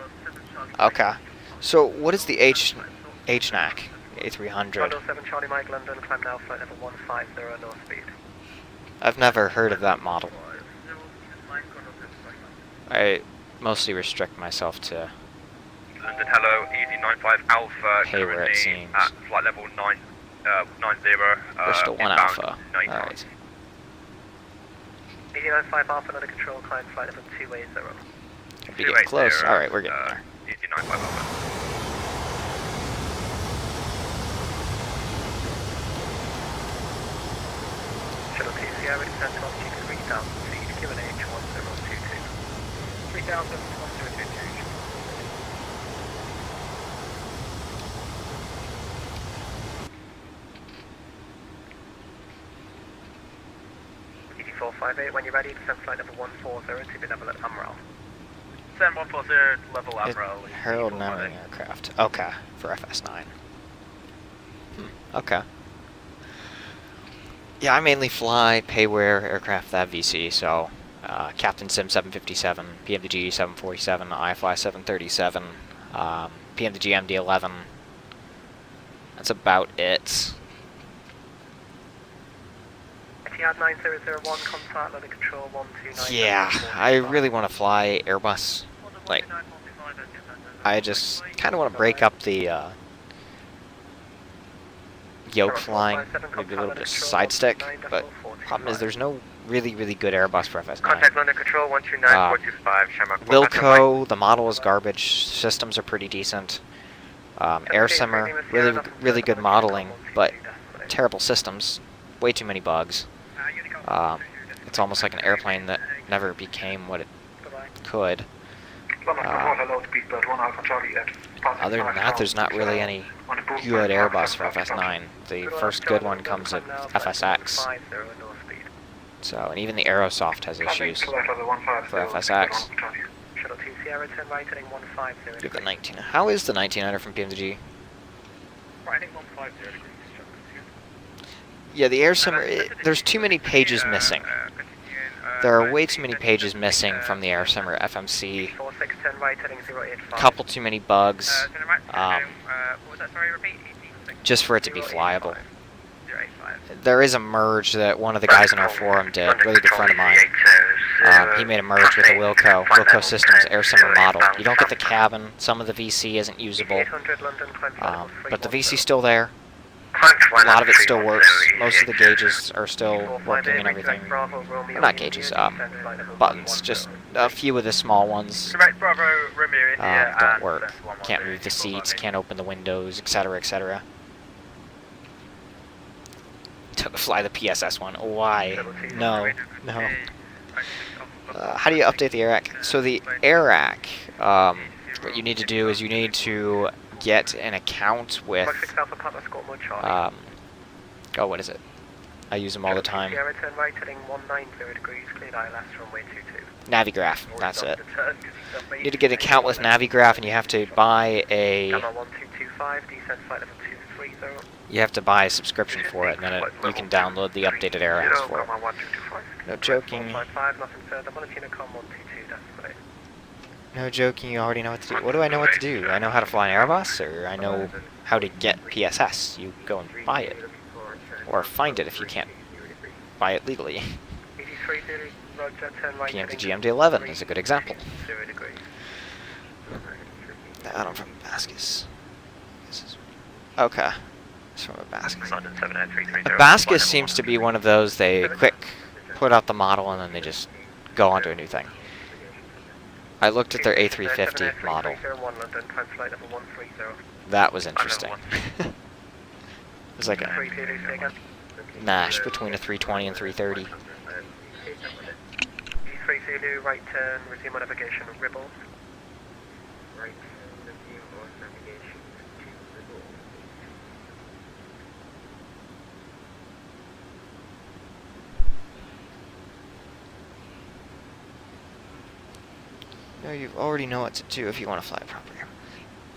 Okay. So what is the HNAC A300? 7 Charlie Mike London, climb now, flight level 150, north speed. I've never heard of that model. I mostly restrict myself to London, hello, easy 95 Alpha, Hey, where it currently seems. at flight level 90, Bristol 1 inbound Alpha. 90. Alright. Easy 95 Alpha under control, climb flight level 280. Could be getting close. Alright, we're getting there. Easy 95 Alpha. Shuttle 2 Sierra, descent to altitude 3000 feet, QNH 1022. 3000, 1022. 458, when you're ready, descend flight level 140 to be level at Amaral. Descend 140 level Amaral. Herald Narrowing Aircraft. Okay, for FS9. Okay. Yeah, I mainly fly payware aircraft that VC, so Captain Sim 757, PMDG 747, iFly 737, PMDG MD11. That's about it. Etihad 9001, contact under control 129. Yeah, I really want to fly Airbus. Like, I just kind of want to break up the yoke flying, maybe a little bit of side stick, but problem is there's no really good Airbus for FS9. Contact London control 129.425, Shamrock. Wilco, the model is garbage, systems are pretty decent. AirSimmer, really good modeling, but terrible systems, way too many bugs. It's almost like an airplane that never became what it could. Other than that, there's not really any good Airbus for FS9. The first good one comes at FSX. So, and even the Aerosoft has issues for FSX. You have the 19. How is the 1900 from PMDG? Yeah, the AirSimmer, there's too many pages missing. There are way too many pages missing from the AirSimmer FMC. Couple too many bugs. Just for it to be flyable. There is a merge that one of the guys in our forum did, really good friend of mine. He made a merge with a Wilco Systems AirSimmer model. You don't get the cabin, some of the VC isn't usable, but the VC's still there. A lot of it still works. Most of the gauges are still working and everything. Well, not gauges, buttons. Just a few of the small ones don't work. Can't move the seats, can't open the windows, etc., etc. Fly the PSS one. Why? No. How do you update the AirAC? So the AirAC, what you need to do is you need to get an account with, what is it? I use them all the time. Navigraph, that's it. You need to get an account with Navigraph, and you have to buy a subscription for it, and then you can download the updated AirACs for it. No joking. No joking, you already know what to do. What do I know what to do? I know how to fly an Airbus, or I know how to get PSS. You go and buy it. Or find it if you can't buy it legally. PMDG MD11 is a good example. That one from Bascus. Okay. It's from a Bascus. A Bascus seems to be one of those, they quick put out the model and then they just go on to a new thing. I looked at their A350 model. That was interesting. It was like a mash between a 320 and 330. E3 right turn, resume navigation, Ribble. No, you already know what to do if you want to fly a proper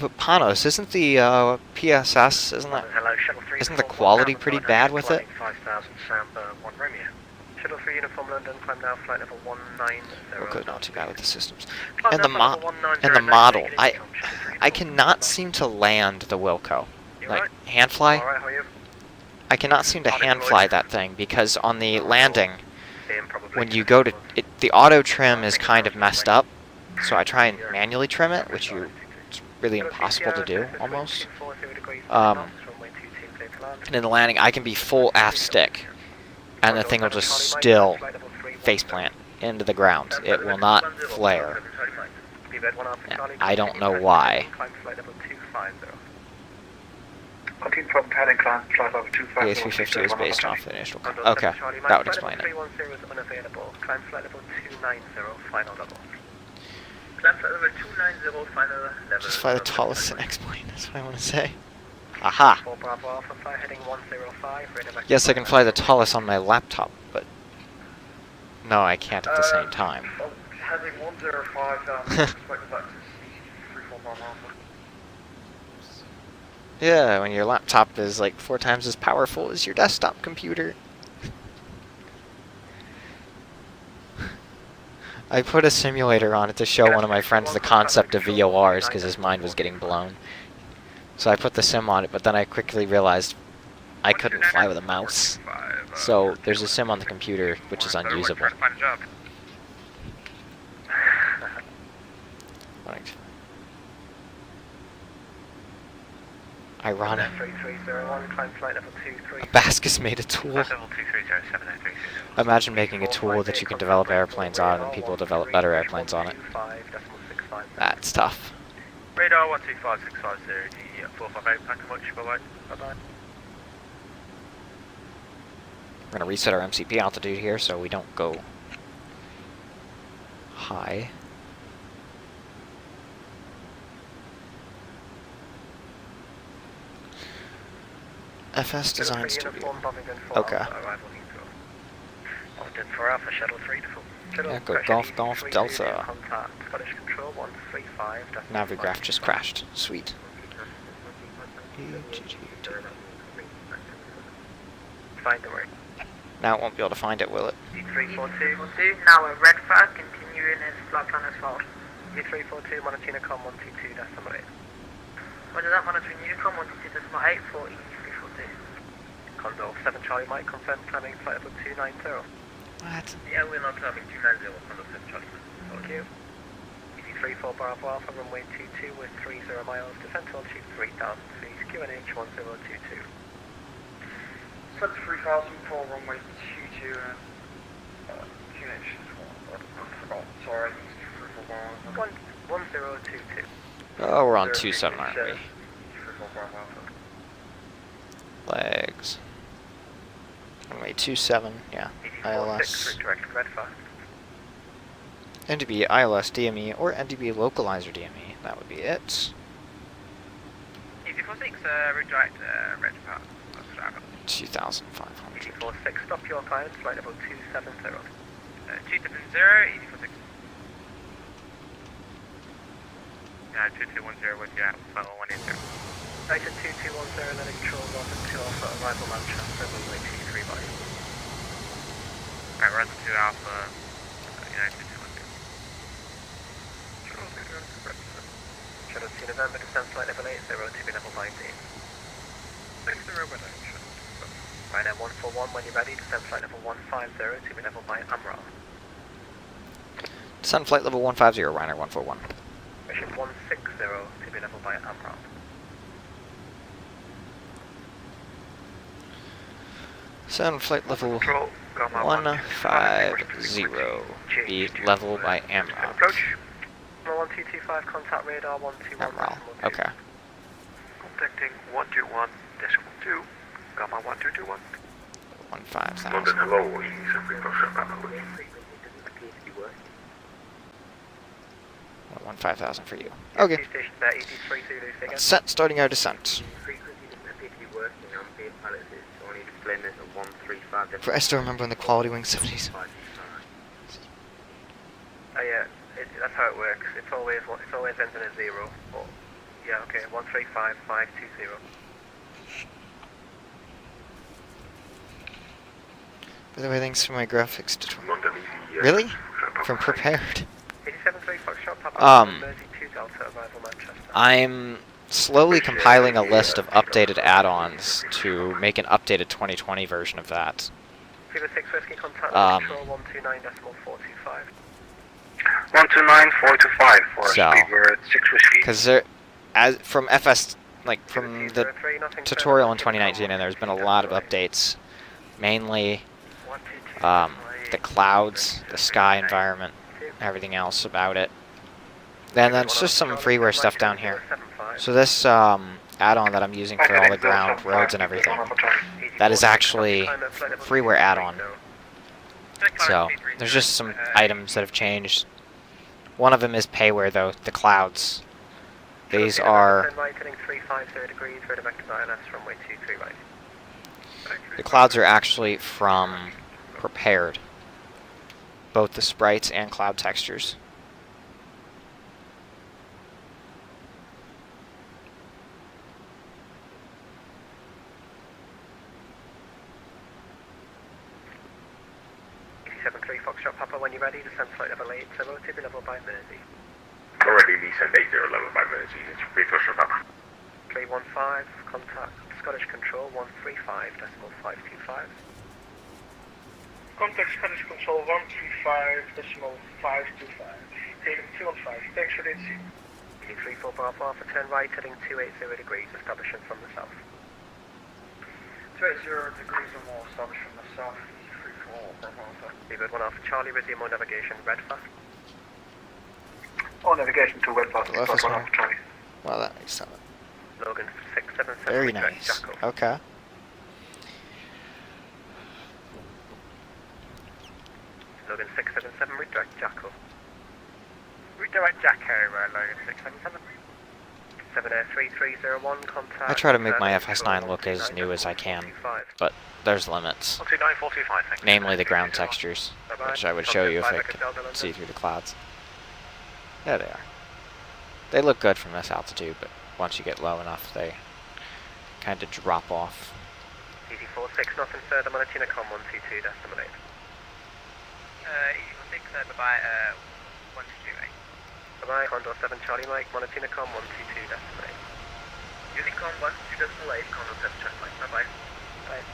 But Panos, isn't the PSS, isn't the quality pretty bad with it? 5000 sound 1 Romeo. Shuttle 3 Uniform London, climb now, flight level 190. Okay, not too bad with the systems. Climb And now, the flight level 190, and the model, making income, Shuttle 3 I cannot seem to land the Wilco. You Like, alright? hand fly? Alright, how are you? I cannot seem to hand fly that thing, because on the landing, Being probably when you go to... the auto trim is kind of messed up, so I try and manually trim it, which it's really impossible to do, almost. And in the landing, I can be full aft stick, and the thing will just still faceplant into the ground. It will not flare. Yeah, I don't know why. The A350 was based off the initial... Okay, that would explain it. Climb flight level 290, final level. Climb flight level 290, final level. Just fly the tallest in X-plane, that's what I want to say. Aha! Yes, I can fly the tallest on my laptop, but... no, I can't at the same time. Heading 105 down, expected access 345 Alpha. Yeah, when your laptop is like 4 times as powerful as your desktop computer. I put a simulator on it to show one of my friends the concept of VORs because his mind was getting blown. So I put the sim on it, but then I quickly realized I couldn't fly with a mouse. So there's a sim on the computer which is unusable. Right. Ironic. Abascus made a tool. Imagine making a tool that you can develop airplanes on and people develop better airplanes on it. That's tough. Radar 125650, D458, thank you much, bye-bye. Bye-bye. We're going to reset our MCP altitude here so we don't go high. FS Design Studio. Okay. Yeah, go Golf Delta. Navigraph just crashed. Sweet. Now it won't be able to find it, will it? D342, now a red flag, continuing as flight plan as well. D342, monitoring Unicom 122, decimal 8. Roger that, monitoring Unicom 122.8 for E342. Condor 7 Charlie Mike, confirmed climbing flight level 290. What? Yeah, we're not climbing 290, Condor 7 Charlie. Thank you. EZ34 Bravo Alpha, runway 22 with 30 miles, descent to altitude 3000 feet, QNH 1022. Set 3000 for runway 22 and QNH. Sorry, 1022. Oh, we're on 27, aren't we? Legs. Runway 27, yeah. ILS. Direct red fast. NDB ILS DME or NDB localizer DME. That would be it. EZ46, redirect, red part. 2,500. EZ46, stop your climb, flight level 270. 270, EZ46. 2210 with you out, final 180. United 2210, letting controls off until Alpha, arrival Manchester, runway 23 by. Alright, we're on 2 Alpha, United 2210. Shuttle 2 November, descent flight level 80 to be level 19. 60 Robert, Ryanair 141, when you're ready, descent flight level 150 to be level by Amral. Descend flight level 150, Ryanair 141. Mission 160 to be level by Amral. Descend flight level 150, be level by Amral. Approach. 1225, contact radar 121. Amral, okay. Contacting 121, decimal 2, Gamma 1221. 15,000. hello, 15,000 for you. Okay. Set, starting our descent. For I still remember when the Quality Wing 70s. Oh yeah, that's how it works. It's always ends in a 0, but Yeah, okay, 135520. By the way, thanks for my graphics tutorial. Really? From Prepared. 873 Foxtrot, Papa, Mersey 2 Delta, arrival Manchester. I'm slowly compiling a list of updated add-ons to make an updated 2020 version of that. Fever 6 Whiskey, contact control 129.425. 129.425 for So, Fever 6 Whiskey. because from FS, like from the tutorial in 2019, and there's been a lot of updates, mainly the clouds, the sky environment, everything else about it. And then it's just some freeware stuff down here. So this add-on that I'm using for all the ground, roads, and everything, that is actually freeware add-on. So there's just some items that have changed. One of them is payware, though, the clouds. These are... The clouds are actually from Prepared. Both the sprites and cloud textures. Foxtrot Papa, when you're ready, descend flight level 8, so to be level by Mersey. Already descend 80 level by Mersey. It's free Foxtrot Papa. 315, contact Scottish Control 135.525. Contact Scottish Control 135.525. Taking 215. Thanks for the AC. 34 Bravo for turn right, heading 280 degrees, establishing from the south. 280 degrees or more, established from the south. 34 Bravo. Leeward 1 Alpha Charlie, resume all navigation, red fast. All navigation to red fast, Left is 1 one. Alpha Charlie. Well, that makes sense. Logan 677. Very nice. Okay. Logan 677, redirect Jackal. Redirect Jacko, Logan 677. 73301, contact. I try to make my FS9 look as new as I can, but there's limits. 129.425, thank you. Namely the ground textures, which I would show you if I could see through the clouds. There they are. They look good from this altitude, but once you get low enough, they kind of drop off. ED46, nothing further, Monotina Com 122, decimal 8. ED46, bye-bye, 128. Bye-bye, Condor 7 Charlie Mike, Monotina Com 122, decimal 8. Unicom 1, 2 decimal 8, Condor 7 Charlie Mike, bye-bye. Bye.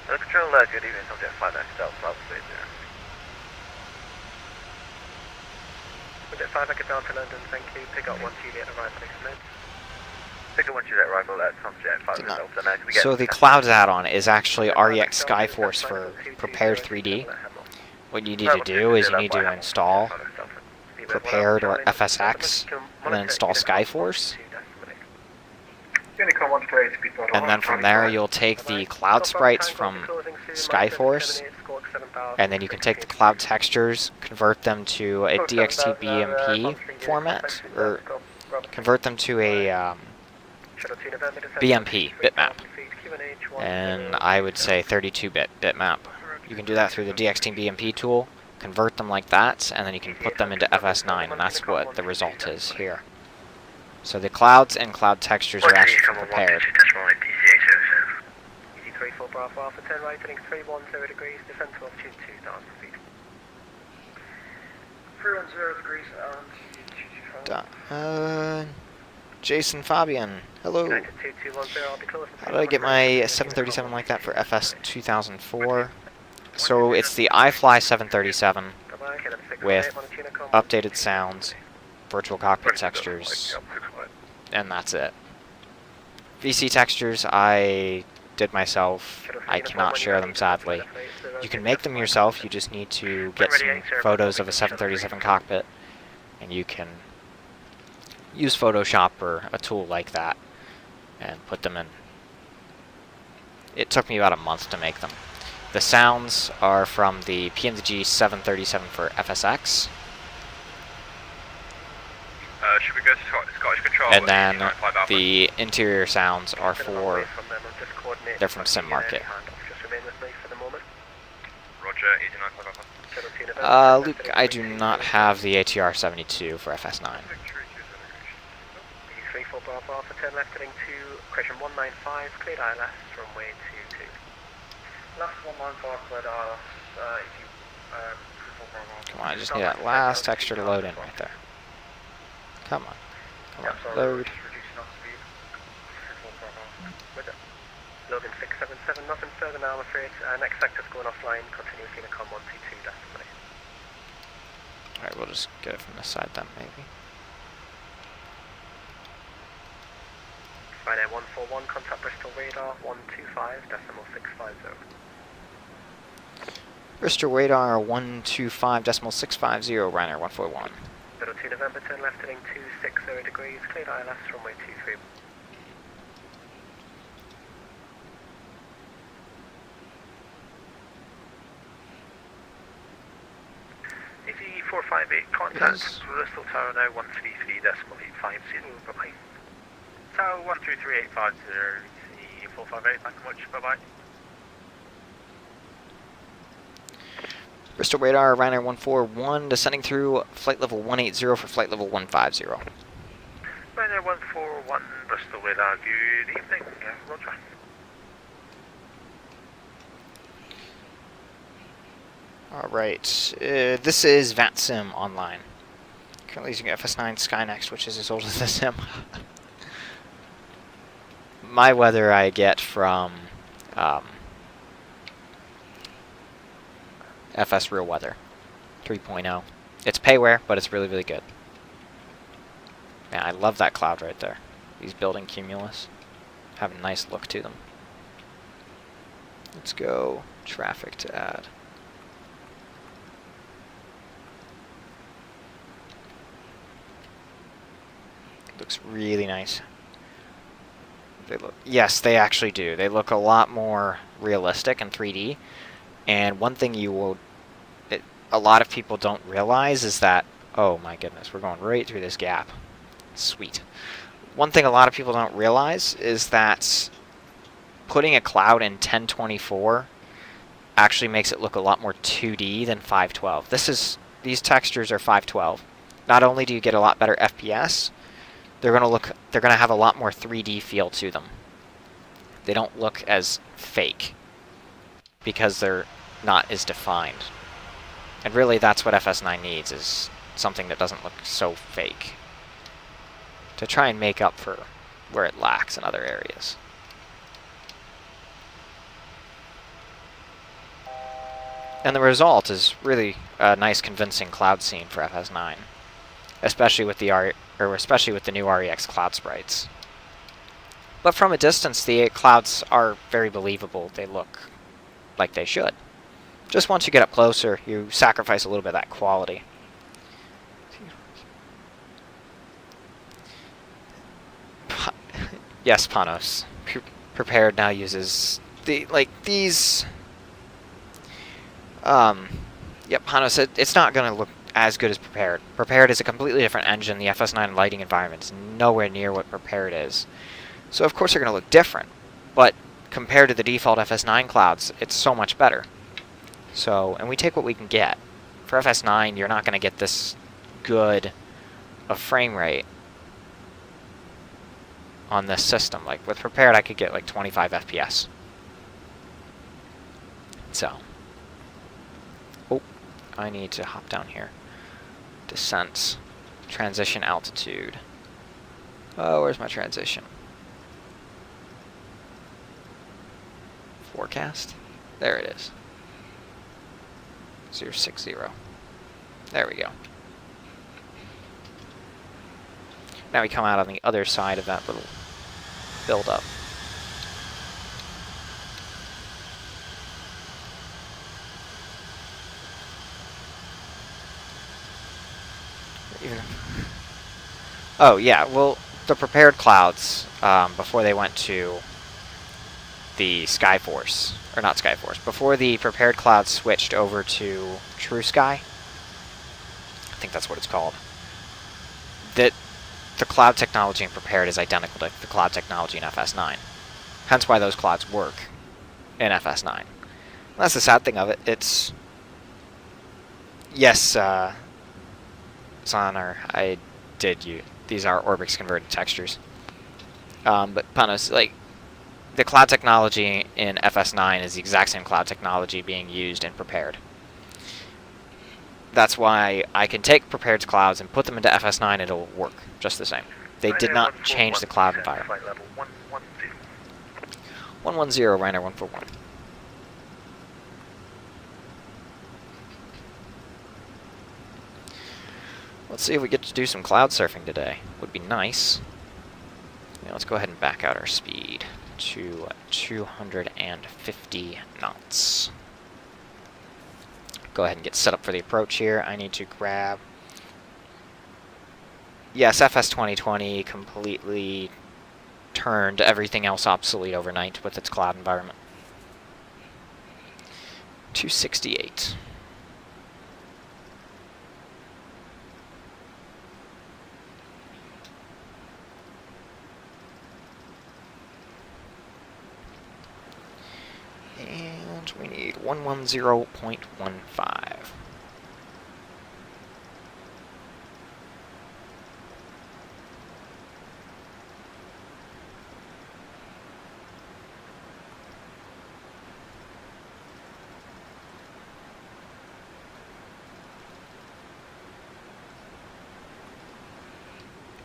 Control, good evening, subject 59 South, South Street there. Subject 5 Echo Delta London, thank you. Pick up 1 Juliet, arrival 6 minutes. Pick up 1 Juliet, arrival at subject 5 Delta London. So the clouds add-on is actually REX Skyforce for Prepared 3D. What you need to do is you need to install Prepared or FSX, and then install Skyforce. Unicom 128, speed bottle. And then from there you'll take the cloud sprites from Skyforce, and then you can take the cloud textures, convert them to a DXT BMP format, or convert them to a BMP bitmap, and I would say 32-bit bitmap. You can do that through the DXT BMP tool, convert them like that, and then you can put them into FS9, and that's what the result is here. So the clouds and cloud textures are actually Prepared. ED34 Bravo Alpha, turn right, heading 310 degrees, descent to altitude 2,000 feet. 310 degrees, Jason Fabian, hello. United 2210, I'll be closing. How did I get my 737 like that for FS2004? So it's the iFly 737 with updated sounds, virtual cockpit textures, and that's it. VC textures I did myself. I cannot share them, sadly. You can make them yourself, you just need to get some photos of a 737 cockpit, and you can use Photoshop or a tool like that and put them in. It took me about a month to make them. The sounds are from the PMDG 737 for FSX. Should we go to Scottish Control? And then the interior sounds are for, they're from SimMarket. Roger Roger, easy 9 Luke, I do not have the ATR-72 for FS9. 34 Bravo Alpha, turn left heading to question 195, cleared ILS, runway 22. Last 195, cleared ILS, Come on, I just need that last texture to load in right there. Come on. Come on, load. Logan 677, nothing further now I'm afraid. Next sector's going offline, continuously in a com 122 decimally. Alright, we'll just get it from this side then, maybe. Ryanair 141, contact Bristol radar 125, decimal 650. Bristol radar 125.650, Ryanair 141. 02 November, turn left heading 260 degrees, cleared ILS, runway 23. Easy 458, contact Bristol Tower now 133.850, bye-bye. Tower 133.850, easy 458, thank you much, bye-bye. Bristol radar, Ryanair 141, descending through flight level 180 for flight level 150. Ryanair 141, Bristol radar, good evening, Roger. Alright, this is VATSIM online. Currently using FS9 Skynext, which is as old as the sim. My weather I get from FS Real Weather 3.0. It's payware, but it's really, really good. Man, I love that cloud right there. These building cumulus have a nice look to them. Let's go traffic to add. Looks really nice. They look, yes, they actually do. They look a lot more realistic in 3D. And one thing a lot of people don't realize is that, oh my goodness, we're going right through this gap. Sweet. One thing a lot of people don't realize is that putting a cloud in 1024 actually makes it look a lot more 2D than 512. These textures are 512. Not only do you get a lot better FPS, they're gonna have a lot more 3D feel to them. They don't look as fake because they're not as defined. And really that's what FS9 needs, is something that doesn't look so fake, to try and make up for where it lacks in other areas. And the result is really a nice convincing cloud scene for FS9, especially with the new REX cloud sprites. But from a distance, the clouds are very believable. They look like they should. Just once you get up closer, you sacrifice a little bit of that quality. Yes, Panos. Prepared now uses these. Yep, Panos. It's not going to look as good as Prepared. Prepared is a completely different engine. The FS9 lighting environment is nowhere near what Prepared is. So of course they're going to look different. But compared to the default FS9 clouds, it's so much better. So, and we take what we can get. For FS9, you're not going to get this good of frame rate on this system. Like with Prepared, I could get like 25 FPS. So, oh, I need to hop down here. Descent, transition altitude. Oh, where's my transition? Forecast? There it is. 060. There we go. Now we come out on the other side of that little build-up. Oh yeah, well, the Prepared clouds, before they went to the Skyforce, or not Skyforce, before the Prepared clouds switched over to True Sky, I think that's what it's called, that the cloud technology in Prepared is identical to the cloud technology in FS9. Hence why those clouds work in FS9. And that's the sad thing of it. It's Yes, Sonar, I did you. These are Orbix converted textures. But Panos, like, the cloud technology in FS9 is the exact same cloud technology being used in Prepared. That's why I can take Prepared's clouds and put them into FS9 and it'll work just the same. They did not change the cloud environment. Flight level 110. 110, Ryanair 141. Let's see if we get to do some cloud surfing today. Would be nice. Yeah, let's go ahead and back out our speed to 250 knots. Go ahead and get set up for the approach here. I need to grab... Yes, FS2020 completely turned everything else obsolete overnight with its cloud environment. 268. And we need 110.15.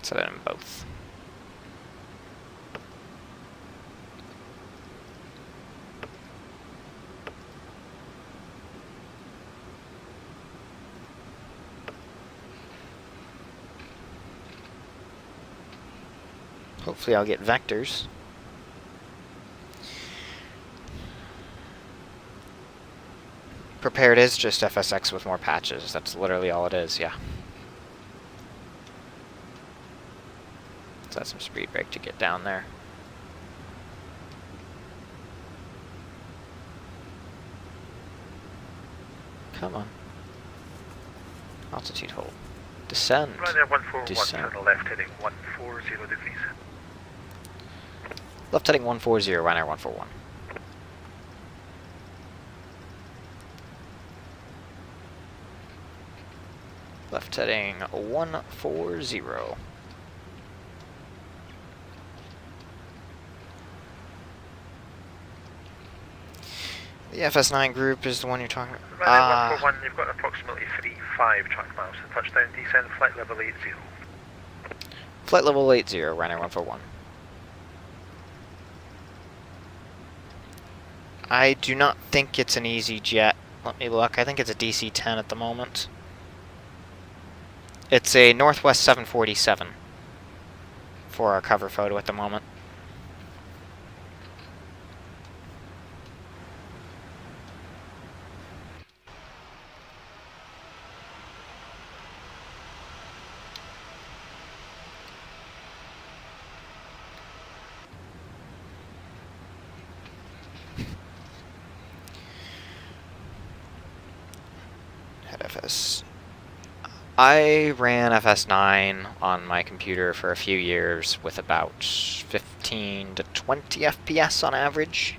Set it in both. Hopefully I'll get vectors. Prepared is just FSX with more patches. That's literally all it is, yeah. So that's some speed brake to get down there. Come on. Altitude hold. Descend. Ryanair 141, Descend. turn left heading 140 degrees. Left heading 140, Ryanair 141. Left heading 140. The FS9 group is the one you're talking about. Ryanair 141, you've got approximately 3.5 track miles to touchdown, descend, flight level 80. Flight level 80, Ryanair 141. I do not think it's an easy jet. Let me look. I think it's a DC-10 at the moment. It's a Northwest 747 for our cover photo at the moment. FS. I ran FS9 on my computer for a few years with about 15 to 20 FPS on average.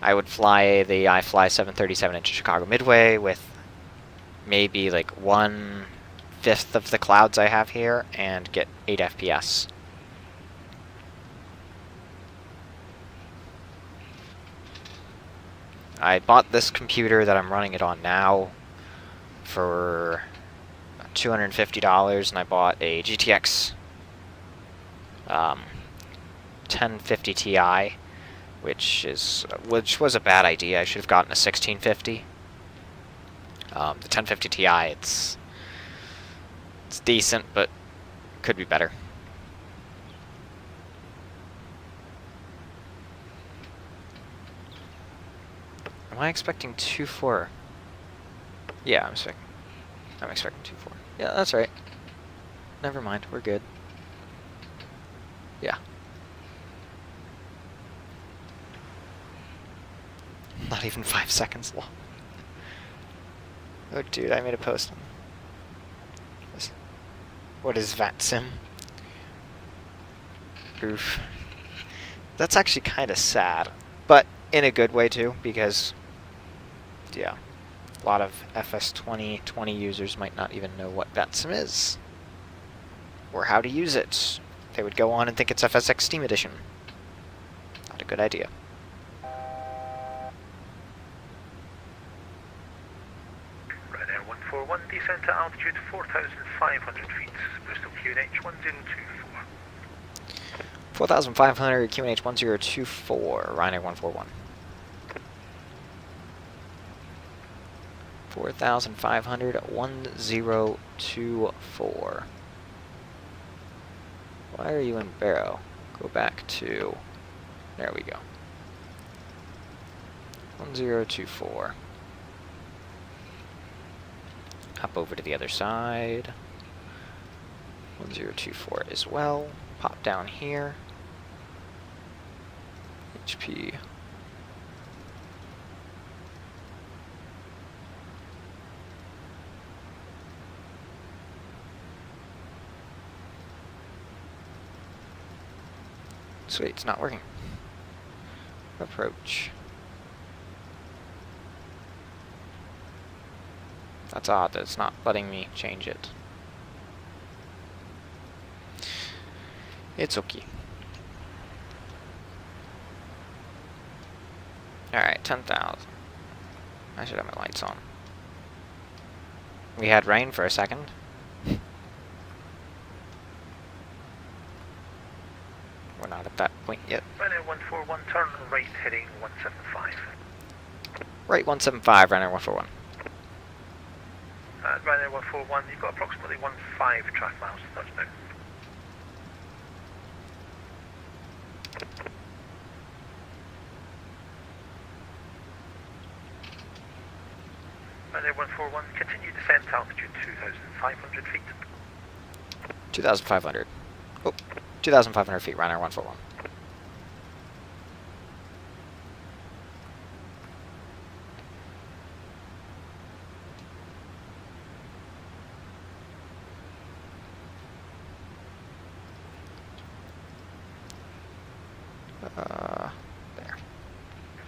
I would fly the iFly 737 into Chicago Midway with maybe like 1/5 of the clouds I have here and get 8 FPS. I bought this computer that I'm running it on now for $250, and I bought a GTX 1050 Ti, which was a bad idea. I should have gotten a 1650. The 1050 Ti, it's decent, but could be better. Am I expecting 2.4? Yeah, I'm expecting 2.4. Yeah, that's right. Never mind, we're good. Yeah. Not even 5 seconds long. Oh, dude, I made a post on this. What is VATSIM? Oof. That's actually kind of sad, but in a good way too, because, yeah. A lot of FS2020 users might not even know what VATSIM is, or how to use it. They would go on and think it's FSX Steam Edition. Not a good idea. Ryanair 141, descend to altitude 4,500 feet, Bristol QNH 1024. 4,500 QNH 1024, Ryanair 141. 4,500 1024. Why are you in Barrow? Go back to... There we go. 1024. Hop over to the other side. 1024 as well. Pop down here. HP. Sweet, it's not working. Approach. That's odd that it's not letting me change it. It's okay. Alright, 10,000. I should have my lights on. We had rain for a second. We're not at that point yet. Ryanair 141, turn right heading 175. Right 175, Ryanair 141. Ryanair 141, you've got approximately 15 track miles to touchdown. Ryanair 141, continue descent to altitude 2,500 feet. 2,500. Oh, 2,500 feet, Ryanair 141. There.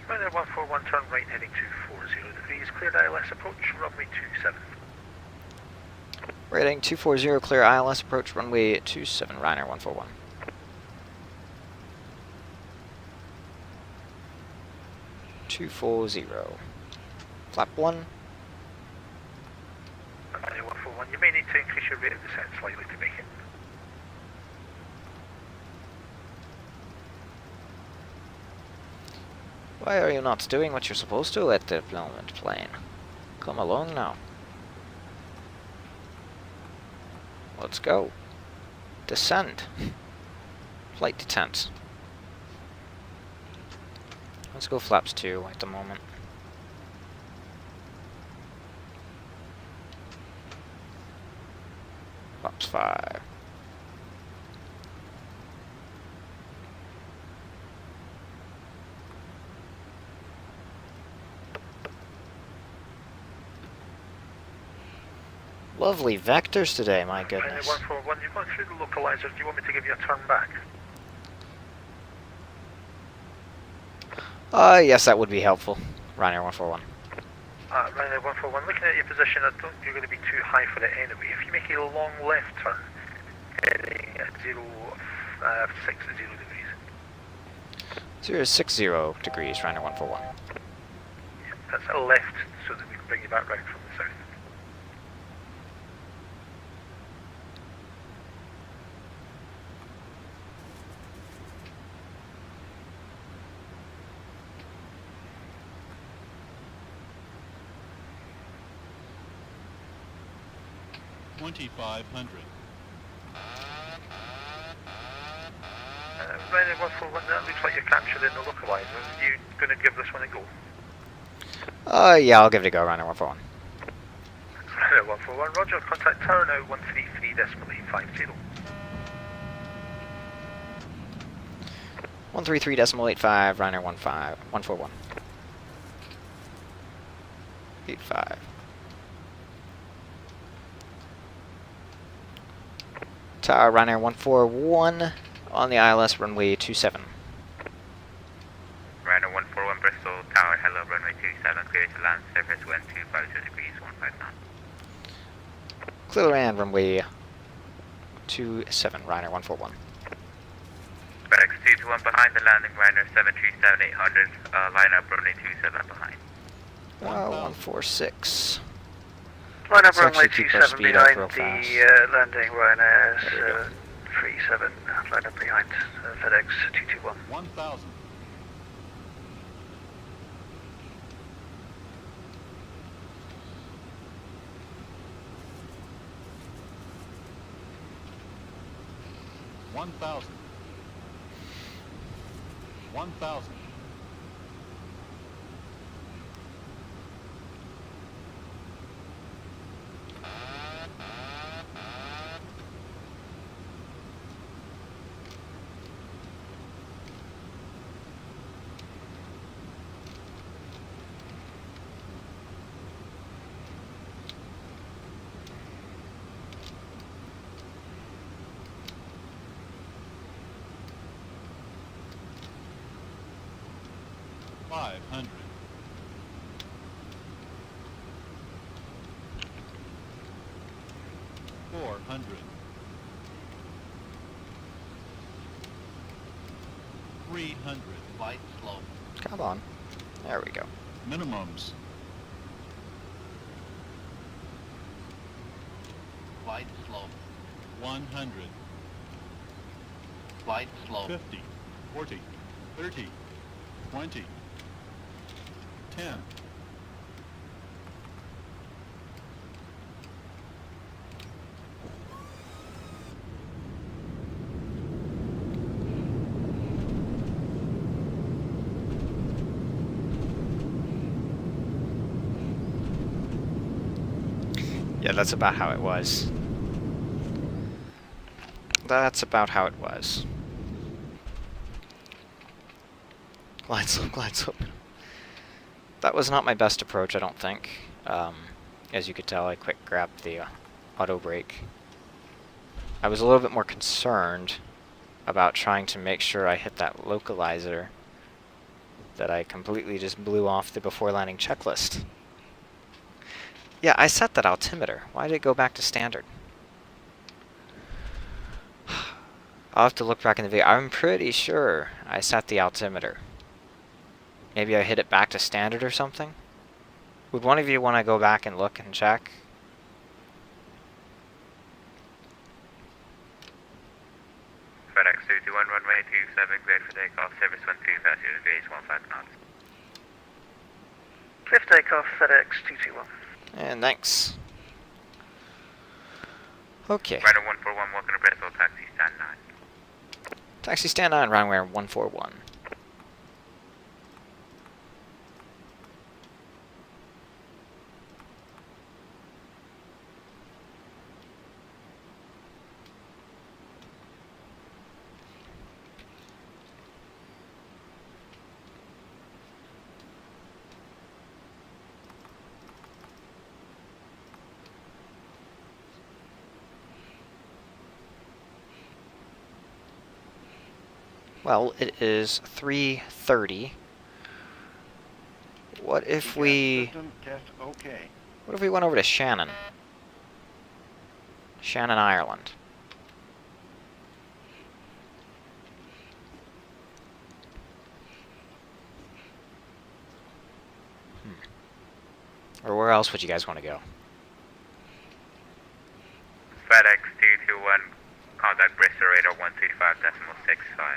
Ryanair 141, turn right heading 240 degrees, cleared ILS approach, runway 27. Rating 240, clear ILS approach, runway 27, Ryanair 141. Flap 1. Ryanair 141, you may need to increase your rate of descent slightly to make it. Why are you not doing what you're supposed to at the deployment plane? Come along now. Let's go. Descend. Flight detent. Let's go flaps 2 at the moment. Flaps 5. Lovely vectors today, my goodness. Ryanair 141, you've gone through the localizer. Do you want me to give you a turn back? Yes, that would be helpful. Ryanair 141. Ryanair 141, looking at your position, I don't think you're going to be too high for it anyway. If you make a long left turn, heading at 060 degrees. 060 degrees, Ryanair 141. Yeah, that's a left, so that we can bring you back round from the south. Ryanair 141, that looks like you're captured in the localizer. Are you going to give this one a go? Yeah, I'll give it a go, Ryanair 141. Ryanair 141, roger, contact tower now 133.850. 133.85, Ryanair 141. 85. Tower Ryanair 141 on the ILS runway 27. Ryanair 141 Bristol Tower, hello, runway runway 27, clear to land, surface wind 250 degrees, 15 knots. Clear land, runway 27, Ryanair 141. FedEx 221 behind the landing, Ryanair 737-800, line up runway 27 behind. 146. Line up Let's runway actually keep our 27 speed up behind real the fast. landing, Ryanair There we go. 737, line up behind FedEx 221. 1,000. One thousand. 1,000. $500. 400. 300. Light slope. Come on. There we go. Minimums. Light slope. 100. Light slope. 50. 40. 30. 20. 10. Yeah, that's about how it was. That's about how it was. Glide slope, glide slope. That was not my best approach, I don't think. As you could tell, I quick grabbed the auto brake. I was a little bit more concerned about trying to make sure I hit that localizer that I completely just blew off the before landing checklist. Yeah, I set that altimeter. Why did it go back to standard? I'll have to look back in the video. I'm pretty sure I set the altimeter. Maybe I hit it back to standard or something? Would one of you want to go back and look and check? FedEx 221 runway 27, cleared for takeoff, service wind 230 degrees, 15 knots. Clear for takeoff, FedEx 221. And thanks. Okay. Ryanair 141, welcome to Bristol, taxi stand 9. Taxi stand 9, runway 141. Well, it is 3:30. What if we... What if we went over to Shannon? Shannon, Ireland. Or where else would you guys want to go? FedEx 221, contact Bristol radar 135.65.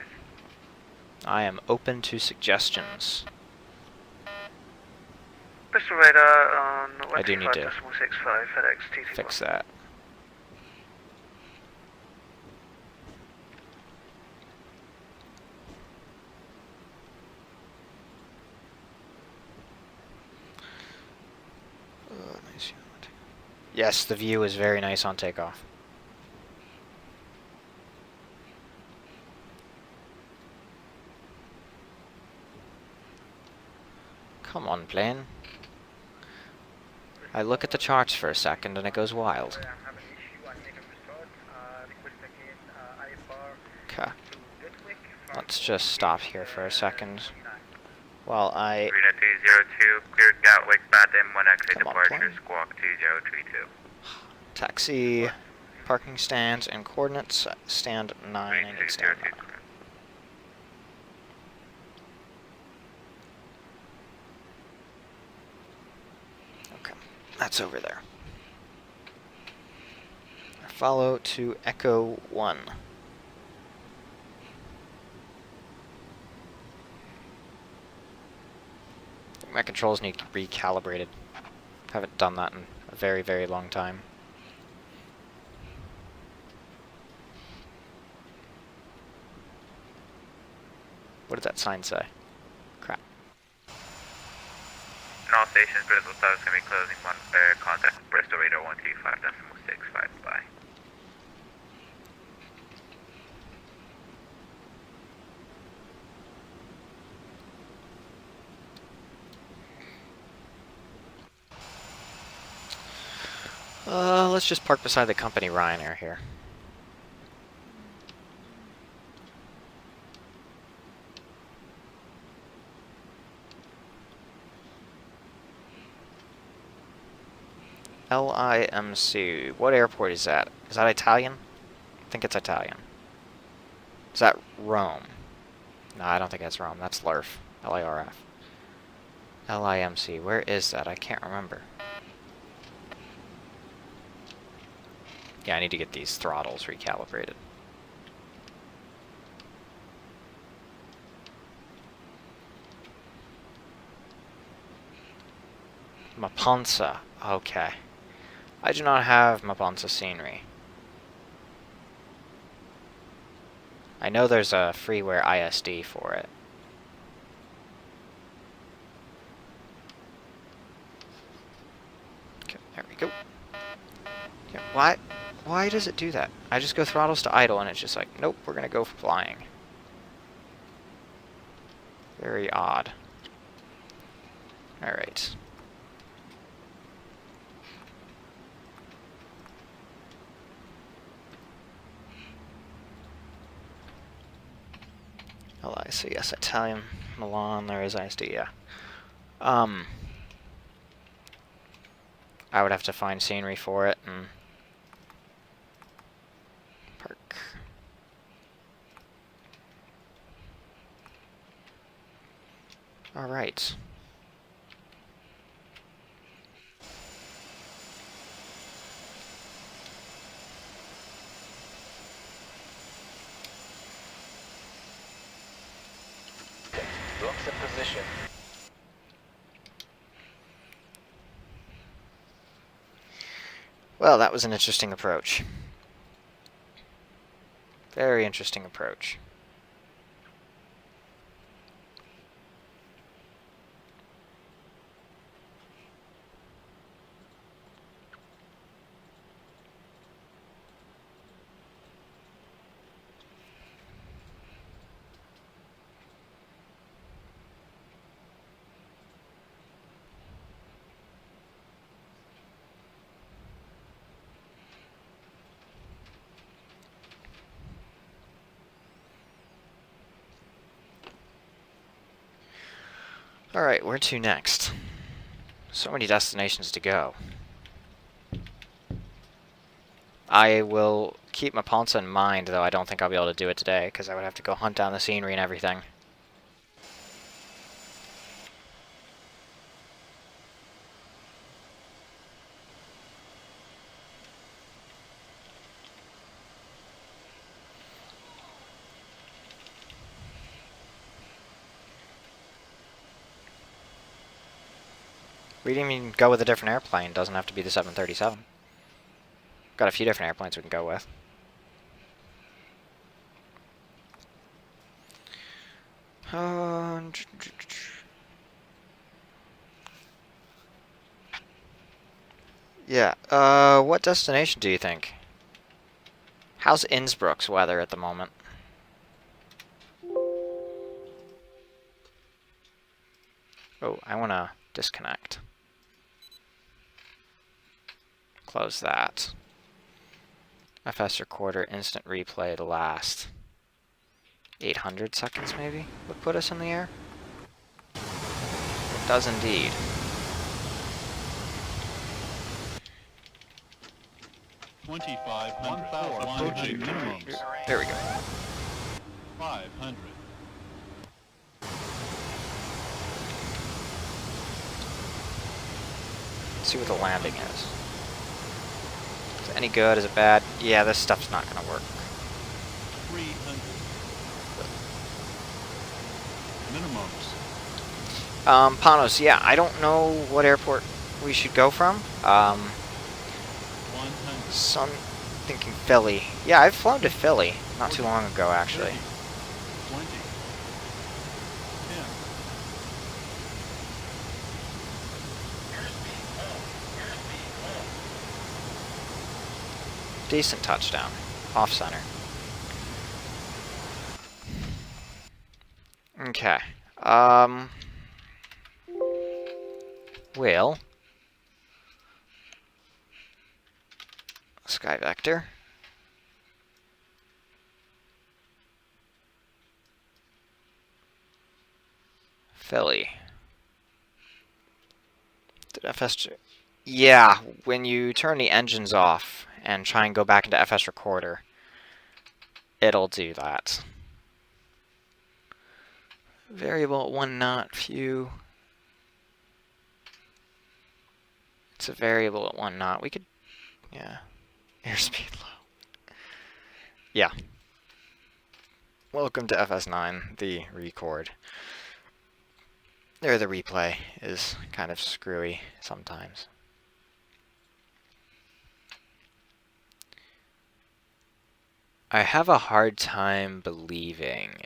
I am open to suggestions. Bristol radar on I do need to 135.65, FedEx 221. fix that. Nice. Yes, the view is very nice on takeoff. Come on, plane. I look at the charts for a second and it goes wild. Okay. Let's just stop here for a second while I 202, clear Gatwick, Batham, 1 exit Come on, departure, plane. squawk 2032. Taxi, parking stands, and coordinates. Stand 9, I need stand 9. Okay, that's over there. Follow to Echo 1. My controls need to be recalibrated. Haven't done that in a very, very long time. What did that sign say? Crap. In all stations, Bristol South is going to be closing contact with Bristol Radar 125.65. Bye. Let's just park beside the company Ryanair here. LIMC. What airport is that? Is that Italian? I think it's Italian. Is that Rome? No, I don't think that's Rome. That's LIRF. LIRF. LIMC. Where is that? I can't remember. Yeah, I need to get these throttles recalibrated. Maponsa. Okay. I do not have Maponsa scenery. I know there's a freeware ISD for it. Okay, there we go. Yeah, why does it do that? I just go throttles to idle and it's just like, nope, we're gonna go flying. Very odd. Alright. LIC, yes, Italian, Milan, there is ISD, yeah. I would have to find scenery for it and park. Alright. Blocks in position. Well, that was an interesting approach. Very interesting approach. Alright, where to next? So many destinations to go. I will keep Maponsa in mind, though I don't think I'll be able to do it today, because I would have to go hunt down the scenery and everything. We didn't even go with a different airplane. Doesn't have to be the 737. Got a few different airplanes we can go with. Yeah, what destination do you think? How's Innsbruck's weather at the moment? Oh, I want to disconnect. Close that. FS recorder, instant replay to last 800 seconds maybe would put us in the air. does indeed. $2,500. Approaching minimums. There we go. 500. See what the landing is. Is it any good? Is it bad? Yeah, this stuff's not gonna work. 300. Minimums. Panos, yeah, I don't know what airport we should go from. 100. So I'm thinking Philly. Yeah, I've flown to Philly not too long ago, actually. 20. 10. Decent touchdown. Off center. Okay. Well. Sky Vector. Philly. Did FS... Yeah, when you turn the engines off and try and go back into FS Recorder, it'll do that. Variable at 1 knot, few. It's a variable at 1 knot. We could... Yeah. Airspeed low. Yeah. Welcome to FS9, the record. Or the replay is kind of screwy sometimes. I have a hard time believing.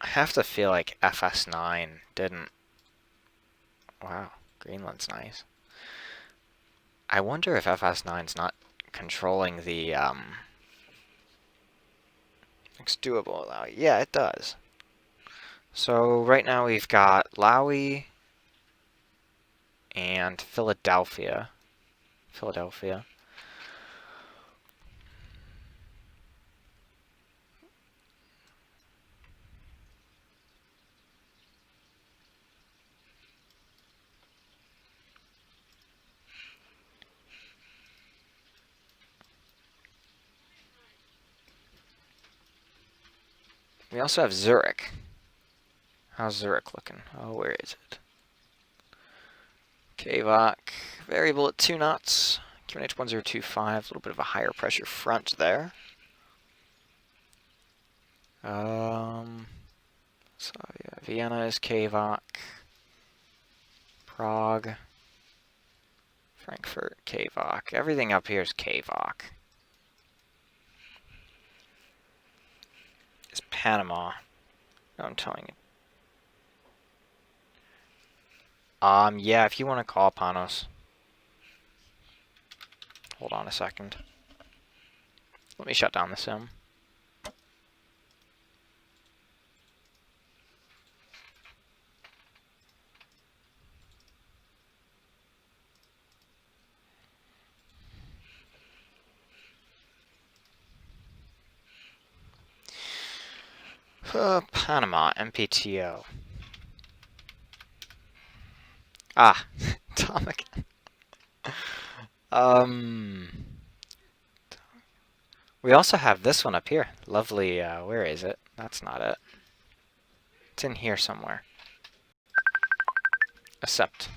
I have to feel like FS9 didn't... Wow, Greenland's nice. I wonder if FS9's not controlling the, It's doable, Laui. Yeah, it does. So right now we've got Laui and Philadelphia. We also have Zurich. How's Zurich looking? Oh, where is it? KVOC, variable at 2 knots. QNH 1025, a little bit of a higher pressure front there. So yeah, Vienna is KVOC. Prague. Frankfurt, KVOC. Everything up here is KVOC. Is Panama. No, I'm telling you. Yeah, if you want to call Panos. Hold on a second. Let me shut down the sim. Panama, MPTO. Ah, Tom again. We also have this one up here. Lovely, where is it? That's not it. It's in here somewhere. Accept.